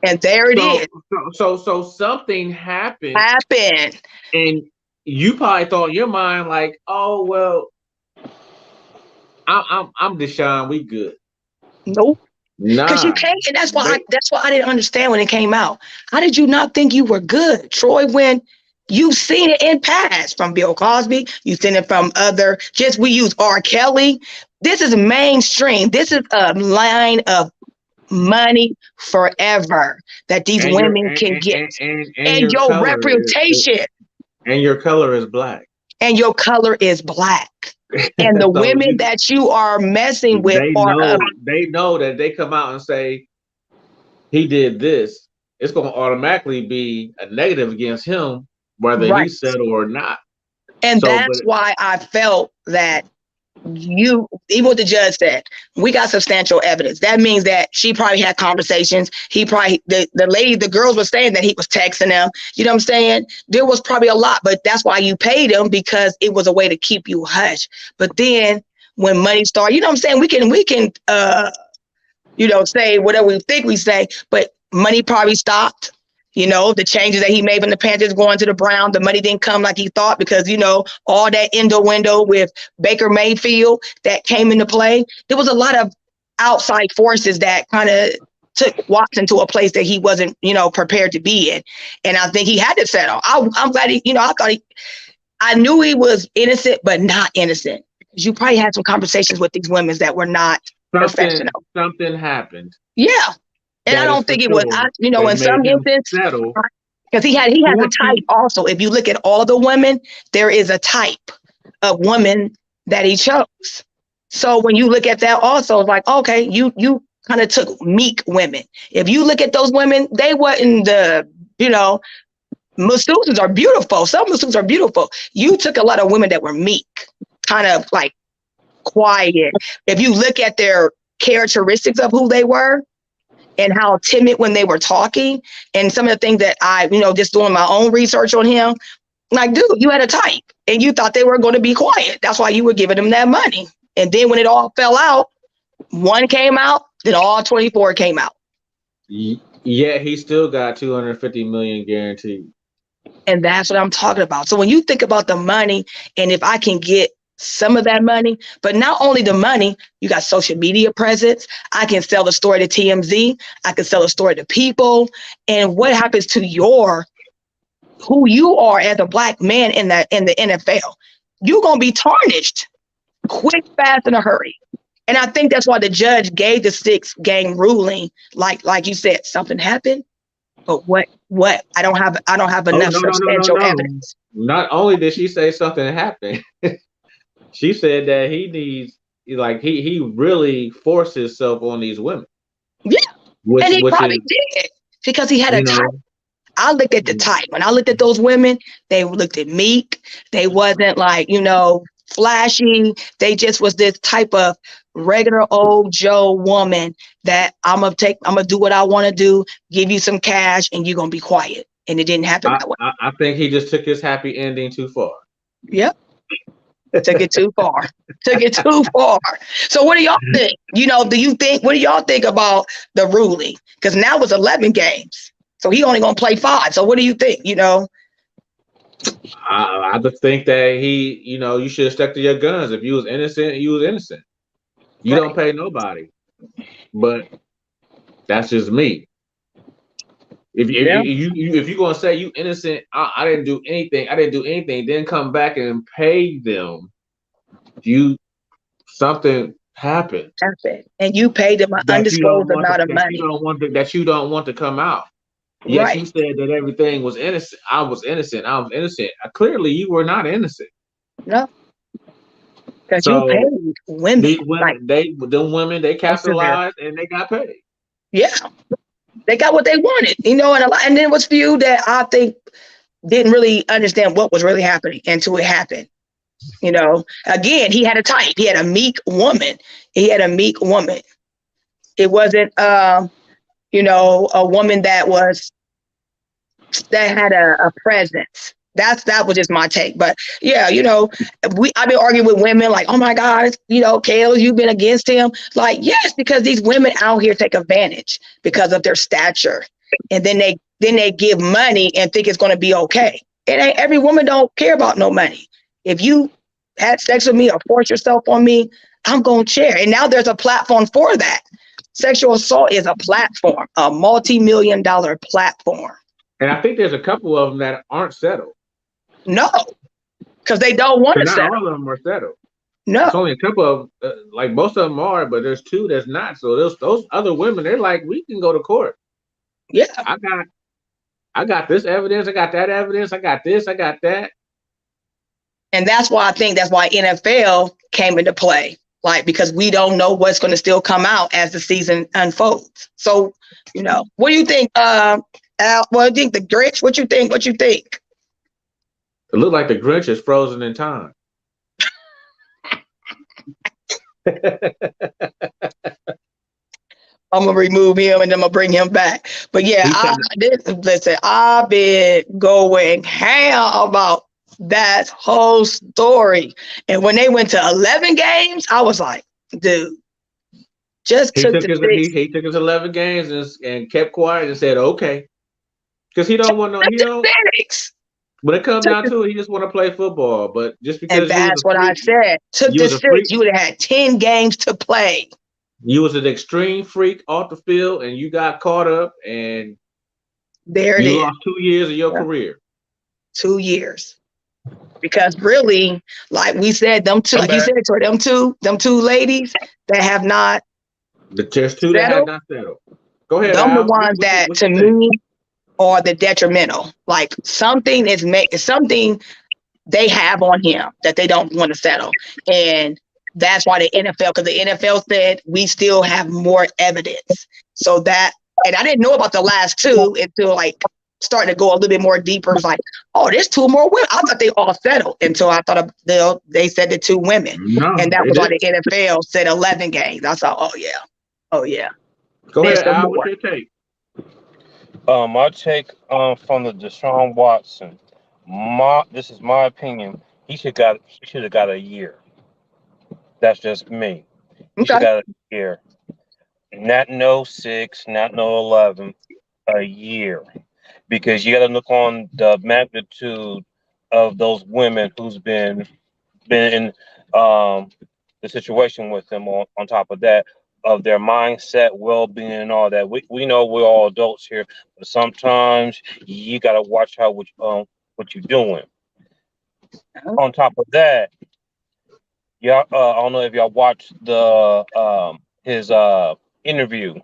And there it is. So something happened. And you probably thought in your mind like, oh well, I'm Deshaun, we good. Nope. Because you can't, and that's why I didn't understand when it came out. How did you not think you were good, Troy, when you've seen it in past from Bill Cosby, you've seen it from we use R. Kelly. This is mainstream. This is a line of money forever that these women can get. And your reputation. And your color is black. And your color is black. And the women that you are messing with they know that they come out and say he did this, it's going to automatically be a negative against him, whether he settled or not. And that's why I felt that even what the judge said, we got substantial evidence. That means that she probably had conversations. The girls were saying that he was texting them. You know what I'm saying? There was probably a lot, but that's why you paid him, because it was a way to keep you hush. But then when money started, you know what I'm saying? We can say whatever we think we say, but money probably stopped. The changes that he made from the Panthers going to the Browns, the money didn't come like he thought, because, all that window with Baker Mayfield that came into play. There was a lot of outside forces that kind of took Watson to a place that he wasn't, prepared to be in. And I think he had to settle. I'm glad I knew he was innocent, but not innocent. Because you probably had some conversations with these women that were not professional. Something happened. Yeah. And I don't think it was, in some instances, because he has a type also. If you look at all the women, there is a type of woman that he chose. So when you look at that also, it's like, okay, you kind of took meek women. If you look at those women, they wasn't masseuses are beautiful. Some masseuses are beautiful. You took a lot of women that were meek, kind of like quiet. If you look at their characteristics of who they were, and how timid when they were talking, and some of the things that I, just doing my own research on him, like, dude, you had a type and you thought they were going to be quiet. That's why you were giving them that money. And then when it all fell out, one came out, then all 24 came out. Yeah, he still got $250 million guaranteed. And that's what I'm talking about. So when you think about the money, and if I can get some of that money, but not only the money, you got social media presence. I can sell the story to TMZ. I can sell the story to people. And what happens to who you are as a black man in the NFL? You're going to be tarnished quick, fast, in a hurry. And I think that's why the judge gave the 6-game ruling. Like you said, something happened. But what? I don't have enough substantial evidence. Not only did she say something happened, she said that he needs, he really forced himself on these women. Yeah. And he probably did, because he had a type. I looked at the type. When I looked at those women, they looked at meek. They wasn't flashy. They just was this type of regular old Joe woman that I'm gonna do what I want to do, give you some cash, and you're gonna be quiet. And it didn't happen that way. I think he just took his happy ending too far. Yep. Took it too far. So what do y'all think? What do y'all think about the ruling? Because now it's 11 games. So he only going to play 5. So what do you think? I just think that you should have stuck to your guns. If you was innocent, you was innocent. You don't pay nobody. But that's just me. If you're gonna say you innocent, I didn't do anything, then come back and pay them, something happened. And you paid them an undisclosed amount of money. That you don't want to come out. Yes, right. You said that everything was innocent. I was innocent. Clearly, you were not innocent. No. Because you paid women. These women, they capitalized and they got paid. Yeah. They got what they wanted, and there was few that I think didn't really understand what was really happening until it happened. Again, he had a type. He had a meek woman. It wasn't, a woman that had a presence. That was just my take. But yeah, I've been arguing with women like, oh my God, Kale, you've been against him. Like, yes, because these women out here take advantage because of their stature. And then they give money and think it's going to be okay. Every woman don't care about no money. If you had sex with me or force yourself on me, I'm going to share. And now there's a platform for that. Sexual assault is a platform, a multi-million-dollar platform. And I think there's a couple of them that aren't settled. No, because they don't want to settle. Not all of them are settled. No. There's only a couple of, most of them are, but there's 2 that's not. So those other women, they're like, we can go to court. Yeah. I got this evidence. I got that evidence. I got this. I got that. And that's why NFL came into play. Because we don't know what's going to still come out as the season unfolds. So, what do you think, Al? What do you think, the Grinch? What you think? It looked like the Grinch is frozen in time. I'm gonna remove him and then I'm gonna bring him back. But yeah, listen, I've been going ham about that whole story. And when they went to 11 games, I was like, dude, just took the 6. He took his 11 games and kept quiet and said, okay. Because he don't want no, he don't. 6. When it comes down to it, he just want to play football. But just because and that's what I said. Took the 6, you would have had 10 games to play. You was an extreme freak off the field, and you got caught up, and there it is. You lost 2 years of your career. 2 years, because really, like we said, them two, like you said, Troy, them two ladies that have not. There's two that have not settled. Go ahead. Them the ones that to me are the detrimental. Like something they have on him that they don't want to settle, and that's why the NFL, because the NFL said we still have more evidence. So that, and I didn't know about the last 2 until like starting to go a little bit more deeper. It was like, oh, there's 2 more women. I thought they all settled until I thought they said the 2 women, and that was why the NFL said 11 games. I thought, oh yeah. Go ahead, Al. What's your take? My take from the Deshaun Watson. This is my opinion. He should have got a year. That's just me. He should got a year. Not no 6, not no 11, a year. Because you got to look on the magnitude of those women who's been in the situation with them on top of that, of their mindset, well-being, and all that. We know we're all adults here, but sometimes you got to watch what you're doing. On top of that, I don't know if y'all watched his interview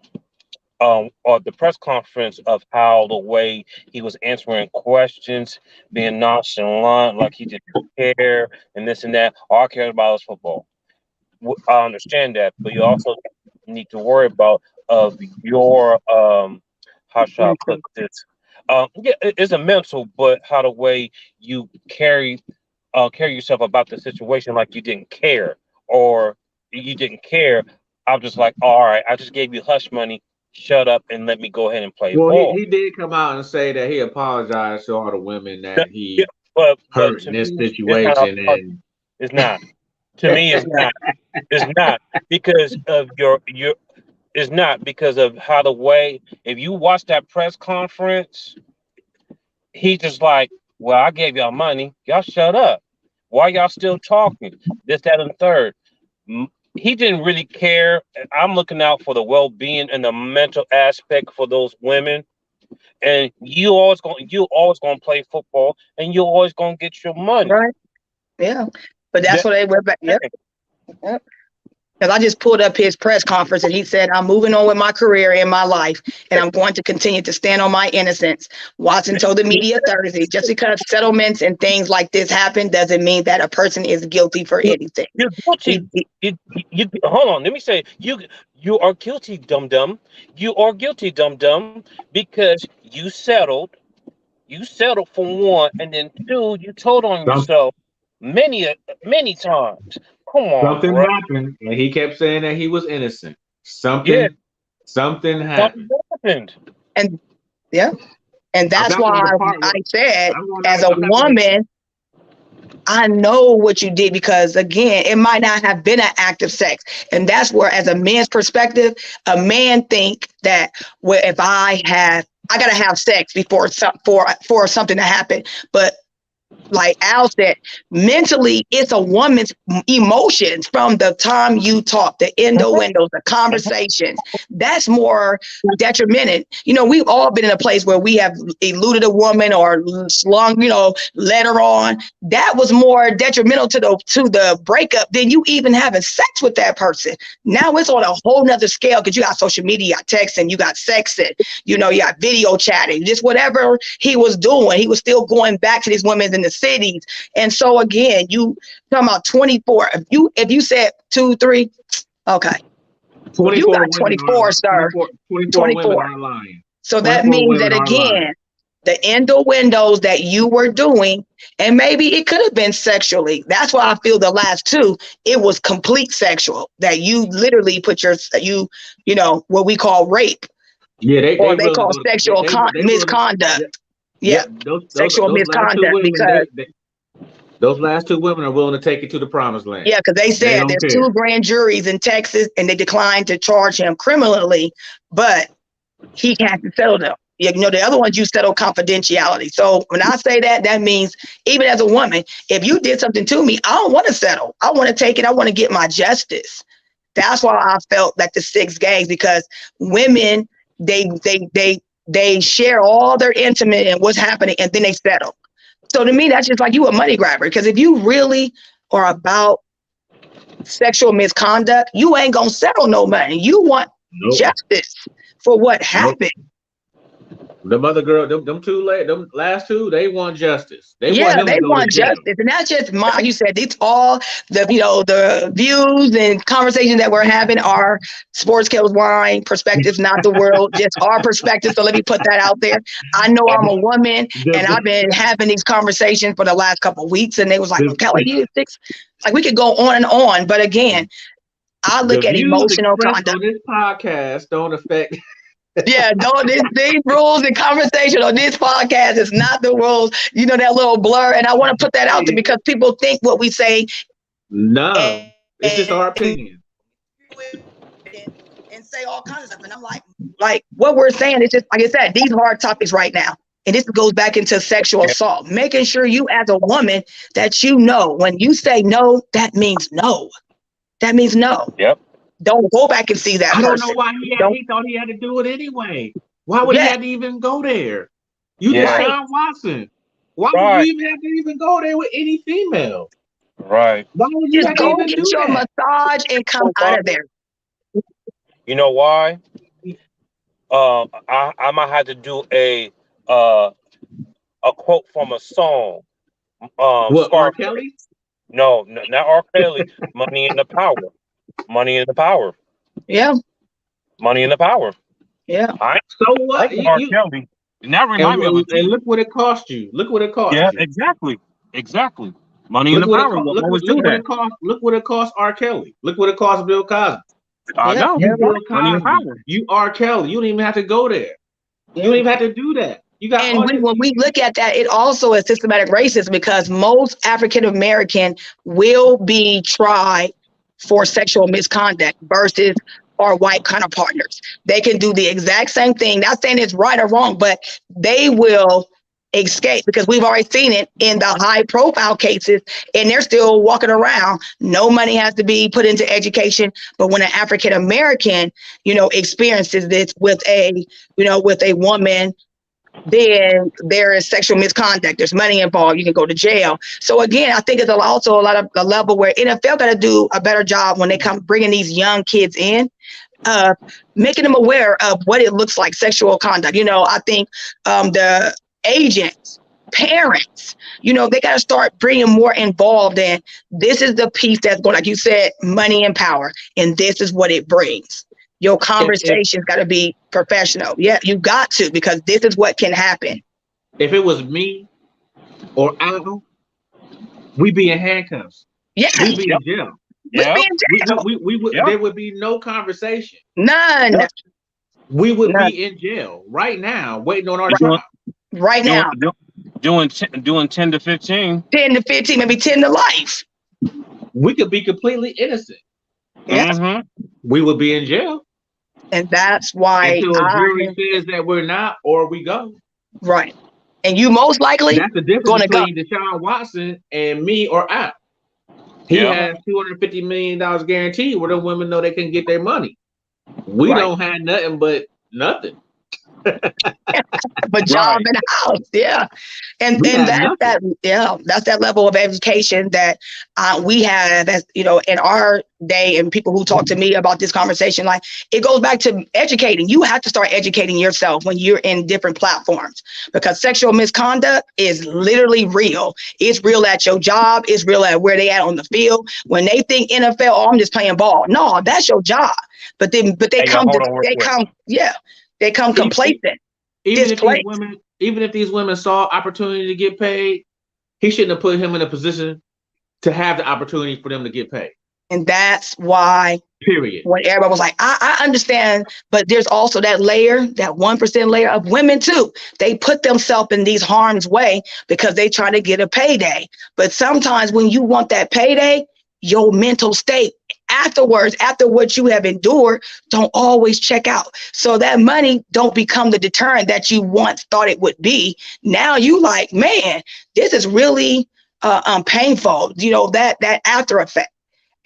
or the press conference of how the way he was answering questions, being nonchalant, like he didn't care, and this and that. All I cared about was football. I understand that, but you also need to worry about your how should I put this? It's a mental, but how the way you carry yourself about the situation, like you didn't care, or you didn't care. I'm just like, all right, I just gave you hush money. Shut up and let me go ahead and play ball. He did come out and say that he apologized to all the women that he hurt in this situation, and it's not. To me, it's not. It's not because of your. It's not because of how the way. If you watch that press conference, he just like, well, I gave y'all money. Y'all shut up. Why y'all still talking? This, that, and the third. He didn't really care. I'm looking out for the well-being and the mental aspect for those women. And you always gonna play football, and you always gonna get your money. Right. Yeah. But that's what they went back. Yep. Because I just pulled up his press conference and he said, I'm moving on with my career and my life, and I'm going to continue to stand on my innocence. Watson told the media Thursday, just because settlements and things like this happen doesn't mean that a person is guilty for anything. You're guilty. Hold on. Let me say, you are guilty, dum-dum. You are guilty, dum-dum, because you settled. You settled for one, and then 2, you told on yourself many times. Come on, something happened, and he kept saying that he was innocent. Something happened. And and that's why I said, as a woman, I know what you did, because again, it might not have been an act of sex, and that's where, as a man's perspective, a man think that, well, if I gotta have sex before for something to happen, but like Al said, mentally, it's a woman's emotions from the time you talk, the innuendos, the conversations. That's more detrimental. You know, we've all been in a place where we have eluded a woman or slung, led her on. That was more detrimental to the breakup than you even having sex with that person. Now it's on a whole nother scale, because you got social media, you got texting, you got sexing, you got video chatting, just whatever he was doing, he was still going back to these women in the cities. And so again, you talking about 24. If you said 2, 3, okay. 24, you got 24, sir. 24 women are lying. So that means that again, the innuendos that you were doing, and maybe it could have been sexually. That's why I feel the last two, it was complete sexual, that you literally put you know, what we call rape. Yeah, they call sexual misconduct. Yeah, sexual misconduct, because those last two women are willing to take it to the promised land. Yeah, because they said there's 2 grand juries in Texas, and they declined to charge him criminally, but he has to settle them. You know, the other ones you settle confidentiality. So when I say that, that means even as a woman, if you did something to me, I don't want to settle. I want to take it. I want to get my justice. That's why I felt like the 6 gangs, because women, they share all their intimate and what's happening, and then they settle. So to me, that's just like you a money grabber. Because if you really are about sexual misconduct, you ain't gonna settle no money. You want justice for what happened. Them other girl, them last two, they want justice. They want justice, and that's just you said it's all the the views and conversations that we're having are Sportzkelz Wine perspectives, not the world, just our perspective. So let me put that out there. I know I'm a woman, and I've been having these conversations for the last couple of weeks, and they was like, well, Kelly, you 6. Like we could go on and on, but again, I look at emotional conduct. On this podcast don't affect. Yeah, these rules and conversation on this podcast is not the rules. You know, that little blur, and I want to put that out there because people think what we say. No, it's just our opinion. And say all kinds of stuff, and I'm like what we're saying is just like I said, these hard topics right now, and this goes back into sexual assault. Making sure you, as a woman, that you know when you say no, that means no. That means no. Yep. Don't go back and see that person. I don't know why he thought he had to do it anyway. Why would he have to even go there? You Deshaun Watson. Why would you even have to even go there with any female? Right. Why would you just go get your massage and come out of there? You know why? I might have to do a quote from a song. What, R. Kelly? No, not R. Kelly. Money in the Power. Money in the Power. Yeah. Money in the Power. Yeah. So what? R. Kelly. And that reminds me of it. And look what it cost you. Look what it cost. Yeah, exactly. Money in the Power. Look what it cost R. Kelly. Look what it cost Bill Cosby. I know. Money in the Power. You R. Kelly. You don't even have to go there. You don't even have to do that. You got. And when we look at that, it also is systematic racism, because most African American will be tried for sexual misconduct versus our white counterpartners. They can do the exact same thing. Not saying it's right or wrong, but they will escape, because we've already seen it in the high profile cases, and they're still walking around. No money has to be put into education. But when an African American, experiences this with a woman, then there is sexual misconduct. There's money involved. You can go to jail. So again, I think it's also a level where NFL got to do a better job when they come bringing these young kids in, making them aware of what it looks like, sexual conduct. I think the agents, parents, they got to start bringing more involved in. This is the piece that's going, like you said, money and power, and this is what it brings. Your conversation's got to be professional. Yeah, you got to, because this is what can happen. If it was me or Al, we'd be in handcuffs. Yeah. We'd be in jail. Yeah. We would. There would be no conversation. None. We would be in jail right now, waiting on our trial. Right now. Doing 10 to 15. 10 to 15, maybe 10 to life. We could be completely innocent. Yes. Mm-hmm. We would be in jail. And that's why until a jury says that we're not, or we go. Right. And you most likely that's the difference between Deshaun Watson and me or Al. He has $250 million guaranteed where the women know they can get their money. We don't have nothing but nothing. But job in the house, and that's that level of education that we have, as in our day, and people who talk to me about this conversation, like it goes back to educating. You have to start educating yourself when you're in different platforms, because sexual misconduct is literally real. It's real at your job. It's real at where they at on the field. When they think NFL, I'm just playing ball. No, that's your job. But they come complacent. displaced. Even if these women saw opportunity to get paid, he shouldn't have put him in a position to have the opportunity for them to get paid. And that's why, period, when everybody was like, I understand, but there's also that layer, that 1% layer of women too. They put themselves in these harm's way because they try to get a payday. But sometimes when you want that payday, your mental state afterwards, after what you have endured, don't always check out. So that money don't become the deterrent that you once thought it would be. Now you like, man, this is really painful, that after effect.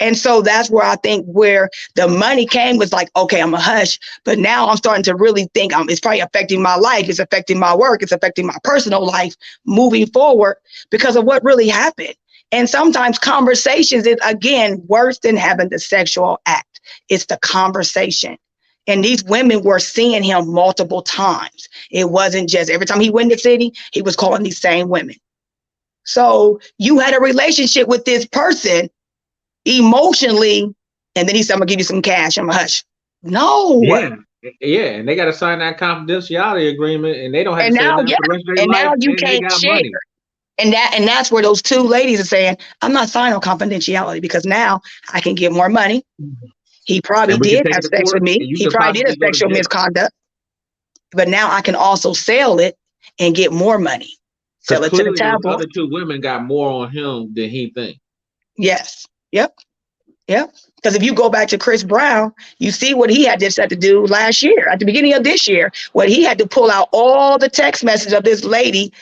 And so that's where I think where the money came was like, okay, I'm a hush. But now I'm starting to really think it's probably affecting my life. It's affecting my work. It's affecting my personal life moving forward because of what really happened. And sometimes conversations is, again, worse than having the sexual act. It's the conversation. And these women were seeing him multiple times. It wasn't just every time he went to the city, he was calling these same women. So you had a relationship with this person emotionally, and then he said, I'm gonna give you some cash. I'm a hush. No. Yeah, and they got to sign that confidentiality agreement, and they don't have to say nothing for the rest of their life. Now you can't share. Money. And that's where those two ladies are saying, I'm not signing on confidentiality because now I can get more money. He probably did have sex with me. He probably did have sexual misconduct. But now I can also sell it and get more money. Sell it to the tabloid. The other two women got more on him than he thinks. Yes. Yep. Because if you go back to Chris Brown, you see what he had just had to do last year, at the beginning of this year, when he had to pull out all the text messages of this lady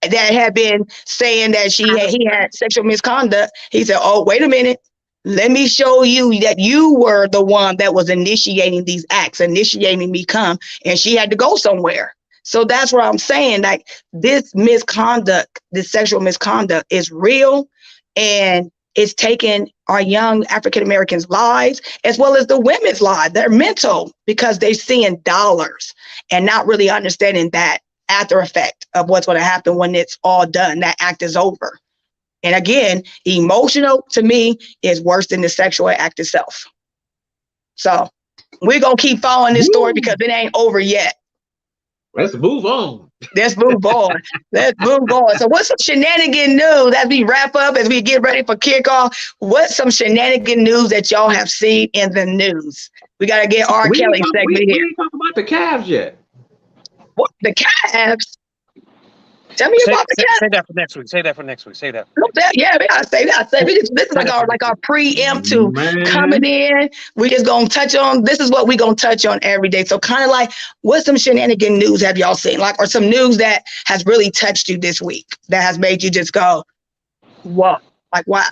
that had been saying that he had sexual misconduct. He said, oh, wait a minute. Let me show you that you were the one that was initiating these acts, initiating me come. And she had to go somewhere. So that's what I'm saying. Like this misconduct, this sexual misconduct is real. And it's taking our young African-Americans' lives as well as the women's lives. They're mental because they're seeing dollars and not really understanding that after effect of what's going to happen when it's all done. That act is over. And again, emotional to me is worse than the sexual act itself. So we're going to keep following this story because it ain't over yet. Let's move on. Let's move on. So what's some shenanigan news as we wrap up, as we get ready for kickoff? What's some shenanigan news that y'all have seen in the news? We got to get R. Kelly segment here. We didn't talk about the Cavs yet. What? The Cavs? Tell me about the Cavs. Say that for next week. Say that. Yeah, we gotta say that. This is like our preemptive coming in. We just gonna touch on. This is what we gonna touch on every day. So kind of like, what some shenanigan news have y'all seen? Like, or some news that has really touched you this week that has made you just go, whoa, like wow.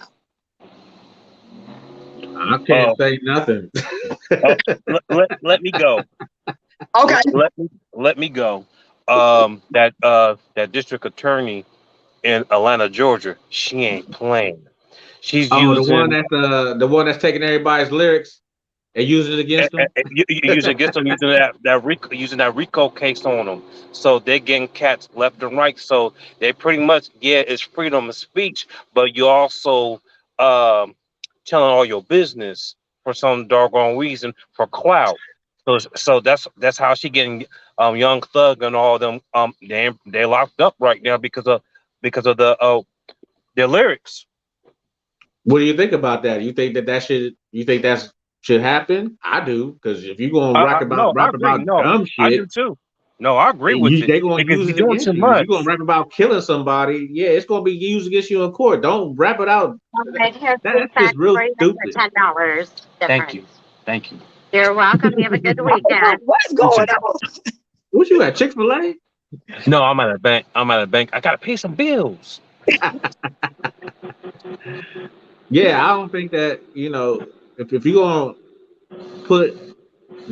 I can't say nothing. Let me go. Okay. Let me go. That district attorney in Atlanta, Georgia, she ain't playing. She's using the one that's taking everybody's lyrics and using it against them. Using against them, using that RICO case on them. So they're getting cats left and right. So they pretty much, it's freedom of speech, but you also telling all your business for some doggone reason for clout. So that's how she getting Young Thug and all them they locked up right now because of their lyrics. What do you think about that? You think that should happen? I do, because if you're gonna rap about dumb shit, I do too. No, I agree with you. They're gonna use it against you. If you're gonna rap about killing somebody, it's gonna be used against you in court. Don't rap it out. That's just real stupid. $10. Thank you. You're welcome. You have a good weekend. What's going on? What you at, Chick-fil-A? No, I'm at a bank. I gotta pay some bills. Yeah, I don't think that, if you're gonna put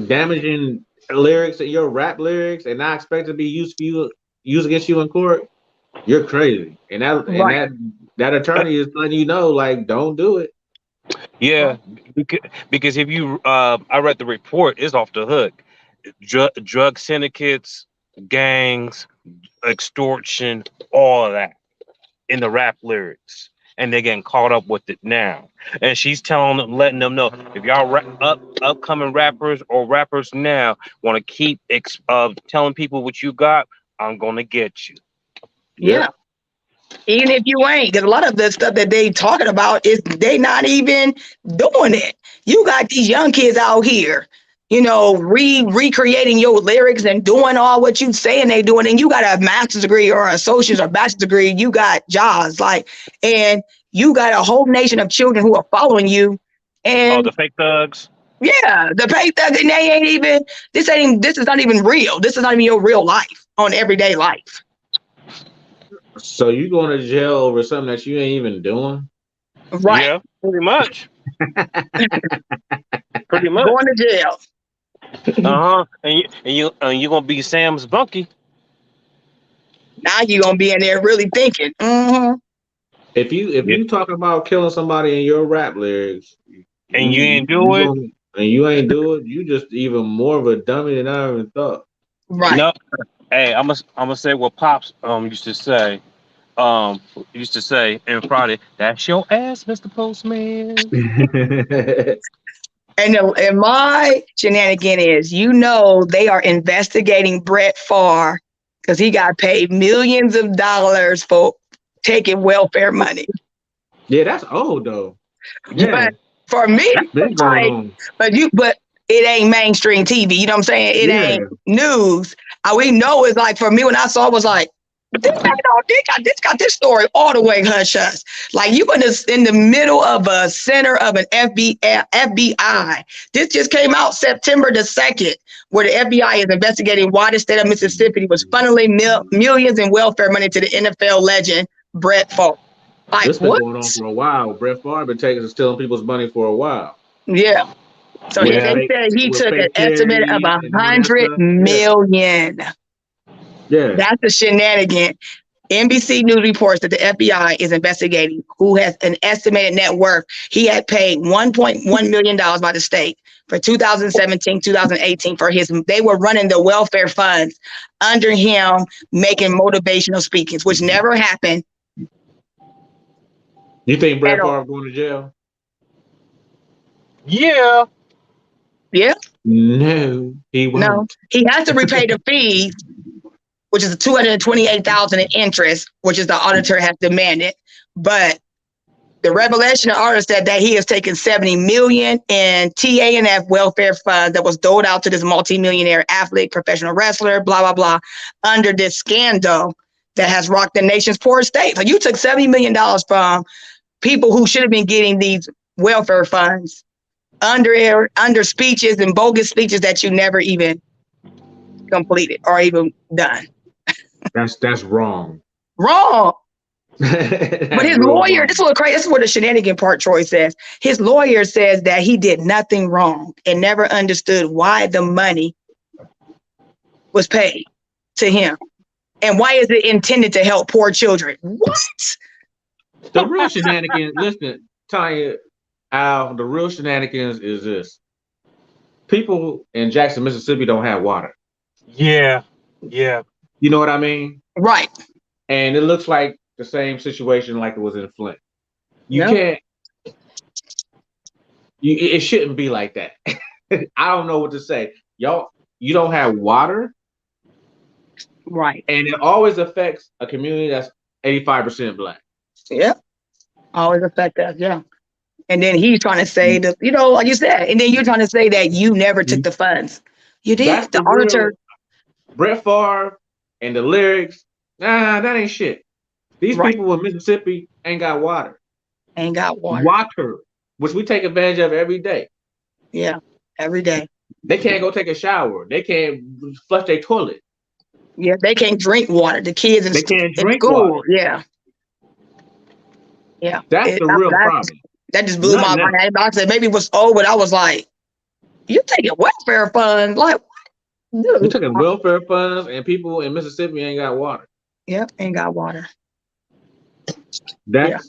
damaging lyrics in your rap lyrics and not expect to be used against you in court, you're crazy. And that attorney is letting you know, like, don't do it. Yeah, because if you, I read the report, it's off the hook. Drug syndicates, gangs, extortion, all of that in the rap lyrics. and they're getting caught up with it now. And she's telling them, letting them know, if y'all upcoming rappers or rappers now want to keep telling people what you got, I'm gonna get you. Yeah. Even if you ain't, because a lot of the stuff that they talking about is they not even doing it. You got these young kids out here, you know, recreating your lyrics and doing all what you saying they doing, and you got a master's degree or associate's or bachelor's degree. You got jobs, like, and you got a whole nation of children who are following you. And the fake thugs. Yeah, the fake thugs, and they ain't even. This is not even real. This is not even your real life on everyday life. So you going to jail over something that you ain't even doing? Right. Yeah, pretty much. Pretty much. Going to jail. And you gonna be Sam's bunkie. Now you gonna be in there really thinking. Mm-hmm. If you talking about killing somebody in your rap lyrics, and you ain't do it, and you ain't do it, you just even more of a dummy than I even thought. Right. No. Hey, I'm gonna say what Pops used to say. In Friday, that's your ass, Mr. Postman. And my shenanigan is, you know, they are investigating Brett Favre because he got paid millions of dollars for taking welfare money. Yeah, that's old though. Yeah. But for me, that's been going on. But it ain't mainstream TV. You know what I'm saying? It ain't news. We know it's like, for me, when I saw it, was like, this got this story all the way hush hush. Like, you in the middle of a center of an FBI. This just came out September the 2nd, where the FBI is investigating why the state of Mississippi was funneling millions in welfare money to the NFL legend Brett Favre. Like, this been going on for a while. Brett Favre been stealing people's money for a while. Yeah. So they said he took an estimate of $100 million. Yeah. That's a shenanigan. NBC News reports that the FBI is investigating who has an estimated net worth. He had paid $1.1 million by the state for 2017, 2018 for they were running the welfare funds under him, making motivational speakings, which never happened. You think Brett Favre going to jail? Yeah. Yeah. No, he won't. No, he has to repay the fees, which is $228,000 in interest, which is the auditor has demanded. But the revelation of the auditor said that he has taken $70 million in TANF welfare funds that was doled out to this multimillionaire athlete, professional wrestler, blah, blah, blah, under this scandal that has rocked the nation's poorest state. So you took $70 million from people who should have been getting these welfare funds under speeches and bogus speeches that you never even completed or even done. That's wrong. Wrong. But his lawyer, this is what crazy. This is what the shenanigan part Troy says. His lawyer says that he did nothing wrong and never understood why the money was paid to him. And why is it intended to help poor children? What? The real shenanigans, listen, Tanya, Al, the real shenanigans is this. People in Jackson, Mississippi don't have water. Yeah. Yeah. You know what I mean? Right. And it looks like the same situation like it was in Flint. You can't. It shouldn't be like that. I don't know what to say. Y'all, you don't have water. Right. And it always affects a community that's 85% Black. Yeah. Always affect us. Yeah. And then he's trying to say that, you know, like you said, and then you're trying to say that you never took the funds. You did. That's the auditor. Brett Favre and the lyrics, that ain't shit. These people in Mississippi ain't got water. Ain't got water. Water, which we take advantage of every day. Yeah, every day. They can't go take a shower. They can't flush their toilet. Yeah, they can't drink water. The kids in drink school. Water. Yeah. Yeah. That's the real problem. That just blew my mind. I said maybe it was old, but I was like, you're taking welfare funds. Like, what? Dude. You're taking welfare funds and people in Mississippi ain't got water. Yep, ain't got water. That's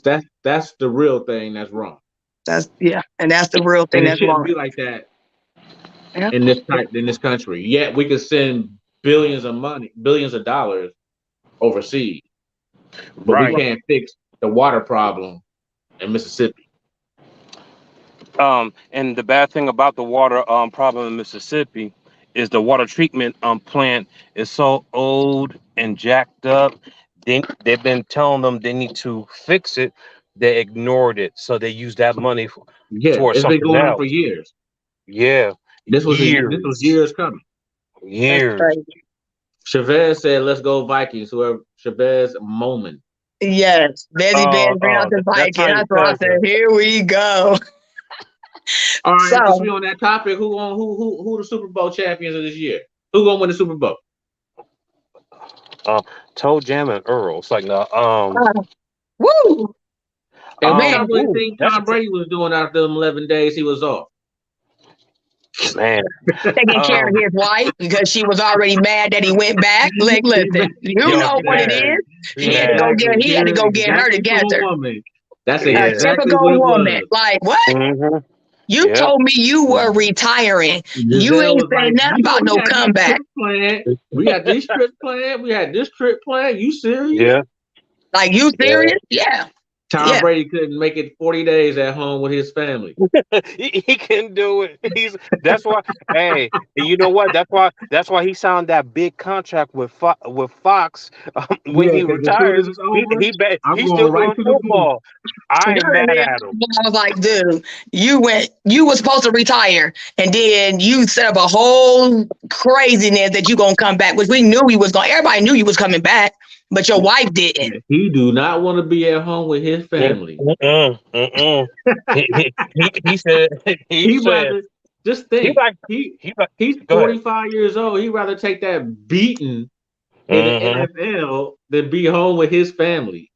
the real thing that's wrong. And that's the real thing that's wrong. It shouldn't be like that in this country. Yet we could send billions of dollars overseas, but we can't fix the water problem in Mississippi. And the bad thing about the water problem in Mississippi is the water treatment plant is so old and jacked up. They've been telling them they need to fix it. They ignored it, so they used that money Yeah, towards it's been something going on for else. years. Yeah, This was years coming. That's years. crazy. Chavez said, "Let's go Vikings." Whoever Chavez Moment. Yes, Bezzy Ben bring out the That's bike, how and you that's why I tell said, "Here we go." All right, since So we on that topic, who the Super Bowl champions of this year? Who gonna win the Super Bowl? Toe Jam and Earl. It's like no, woo, And what man, y'all really ooh, think Tom Brady was doing after them 11 days he was off? man. taking care of Um, his wife because she was already mad that he went back. Like, listen, you yo, know he what it mad. is. He He had to mad. go get. He had to go get her Exactly from a together. woman. That's A Yeah. exactly what typical it woman. was. Like what? Mm-hmm. You Yeah. told me you were retiring. You Giselle ain't was saying like, nothing you know, about we no had these comeback. trips planned. We had this trip planned. We had this trip planned. You serious? Yeah. Like you Yeah. serious? Yeah. Tom Yeah. Brady couldn't make it 40 days at home with his family. He can do it. That's why. Hey, and you know what? That's why he signed that big contract with Fox. When Yeah, he because as soon retires, as it's over, I'm he's going still right doing to the booth. football. I ain't mad Yeah. at him. I was like, dude, you were supposed to retire, and then you set up a whole craziness that you gonna come back, which we knew he was going. Everybody knew he was coming back, but your wife didn't. He do not want to be at home with his family. He said He rather just he think like he's go ahead. 45 years old. He'd rather take that beating in the Mhm. NFL than be home with his family.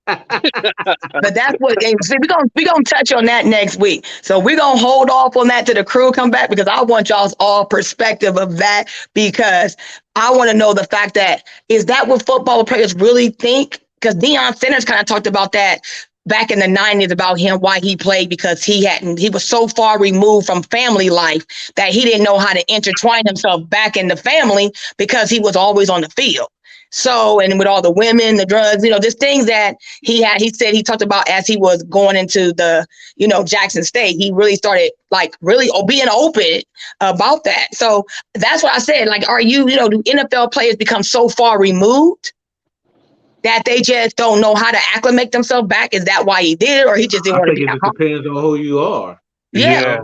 But that's what see, we're gonna touch on that next week. So we're gonna hold off on that till the crew come back because I want y'all's all perspective of that because I want to know the fact that is that what football players really think? Because Deion Sanders kind of talked about that back in the 90s about him, why he played, because he was so far removed from family life that he didn't know how to intertwine himself back in the family because he was always on the field. So, and with all the women, the drugs, just things that he said he talked about as he was going into the, Jackson State. He really started like really being open about that. So that's what I said. Like, are you, do NFL players become so far removed that they just don't know how to acclimate themselves back? Is that why he did it, or he just didn't I want to think be it at just home? depends on who you are. Yeah.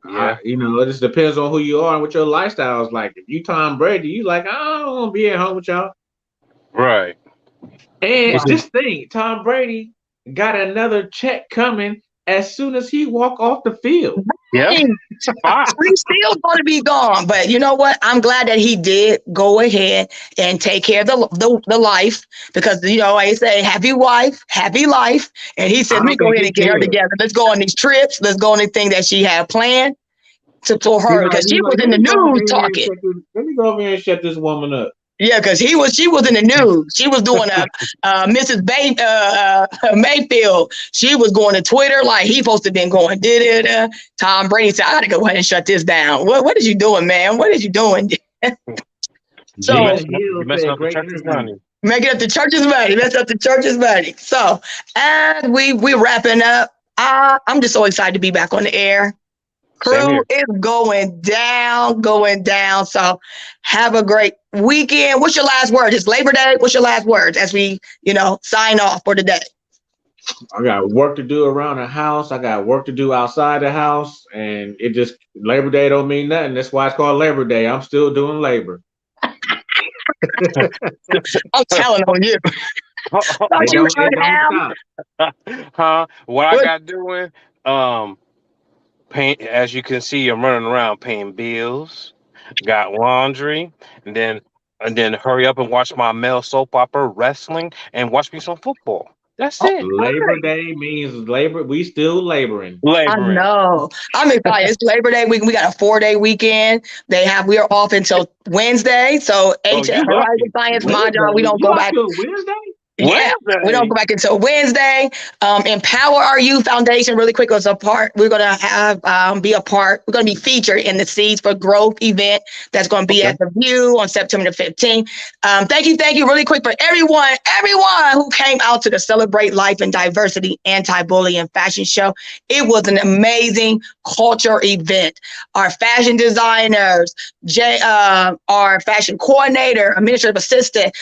Yeah. It just depends on who you are and what your lifestyle is like. If you Tom Brady, you like, I don't want to be at home with y'all. Right. And just think, Tom Brady got another check coming as soon as he walk off the field. Yeah. He's still going to be gone. But you know what? I'm glad that he did go ahead and take care of the life because, like I say, happy wife, happy life. And he said, let me go ahead and get her together. Let's go on these trips. Let's go on anything that she had planned for her because she was in the news talking. Let me go over here and shut this woman up. Yeah, because she was in the news. She was doing Mrs. Mayfield. She was going to Twitter like he supposed to been going. Tom Brady said, I got to go ahead and shut this down. What is you doing, man? What is you doing? So you messing up the church's money. Making up the church's money. Mess up the church's money. So as we wrapping up, I'm just so excited to be back on the air. Crew is going down. So have a great weekend. What's your last word? It's Labor Day. What's your last words as we, sign off for today? I got work to do around the house. I got work to do outside the house. And Labor Day don't mean nothing. That's why it's called Labor Day. I'm still doing labor. I'm telling on you. What I got doing? As you can see, I'm running around paying bills, got laundry, and then hurry up and watch my male soap opera, wrestling, and watch me some football. That's it. Labor Day means labor. We still laboring. I know. I'm excited. It's Labor Day week. We got a 4-day weekend. We are off until Wednesday. So Horizon Science, my job, we don't go back. Wednesday? Yeah, we don't go back until Wednesday. Empower Our Youth Foundation, really quick, was a part. We're going to have We're going to be featured in the Seeds for Growth event that's going to be at the View on September the 15th. Thank you, really quick, for everyone who came out to the Celebrate Life and Diversity Anti-Bullying Fashion Show. It was an amazing culture event. Our fashion designers, our fashion coordinator, administrative assistant,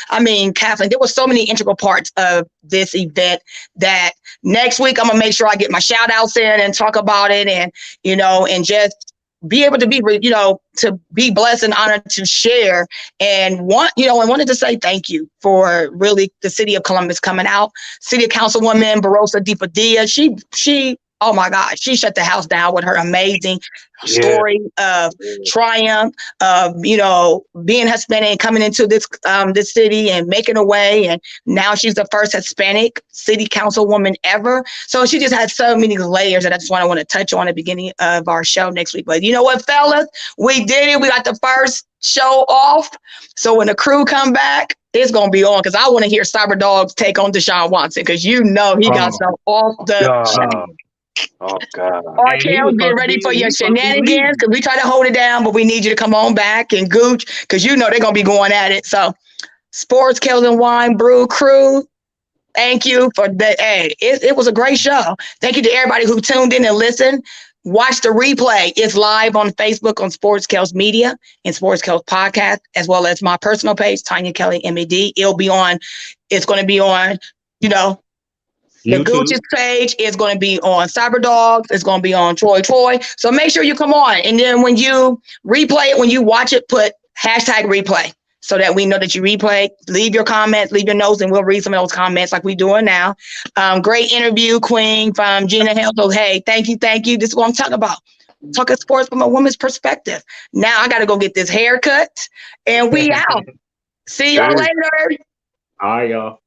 Kathleen, there were so many integral parts of this event that next week I'm gonna make sure I get my shout outs in and talk about it, and and just be able to be to be blessed and honored to share, and wanted to say thank you for really the city of Columbus coming out. City Councilwoman Barosa Dipa, she oh my God, she shut the house down with her amazing story of triumph, of being Hispanic and coming into this city and making a way, and now she's the first Hispanic city councilwoman ever. So she just had so many layers that I just want to touch on at the beginning of our show next week. But you know what, fellas, we did it. We got the first show off. So when the crew come back, it's gonna be on, because I want to hear Cyber Dogs take on Deshaun Watson, because he got some off the chain. Oh God! RKL, get ready for your shenanigans, because we try to hold it down, but we need you to come on back and gooch, because they're gonna be going at it. So, Sportzkelz and Wine Brew crew, thank you for that. Hey, it was a great show. Thank you to everybody who tuned in and listened. Watch the replay. It's live on Facebook on Sportzkelz Media and Sportzkelz Podcast, as well as my personal page, Tanya Kelly MED. It's going to be on, the Gooch's page is going to be on Cyber Dogs. It's going to be on Troy. So make sure you come on. And then when you replay it, when you watch it, put #replay so that we know that you replay. Leave your comments, leave your notes, and we'll read some of those comments like we're doing now. Great interview, Queen, from Gina Hill. So, hey, thank you. This is what I'm talking about. Talking sports from a woman's perspective. Now I got to go get this haircut, and we out. See y'all later. All right, y'all.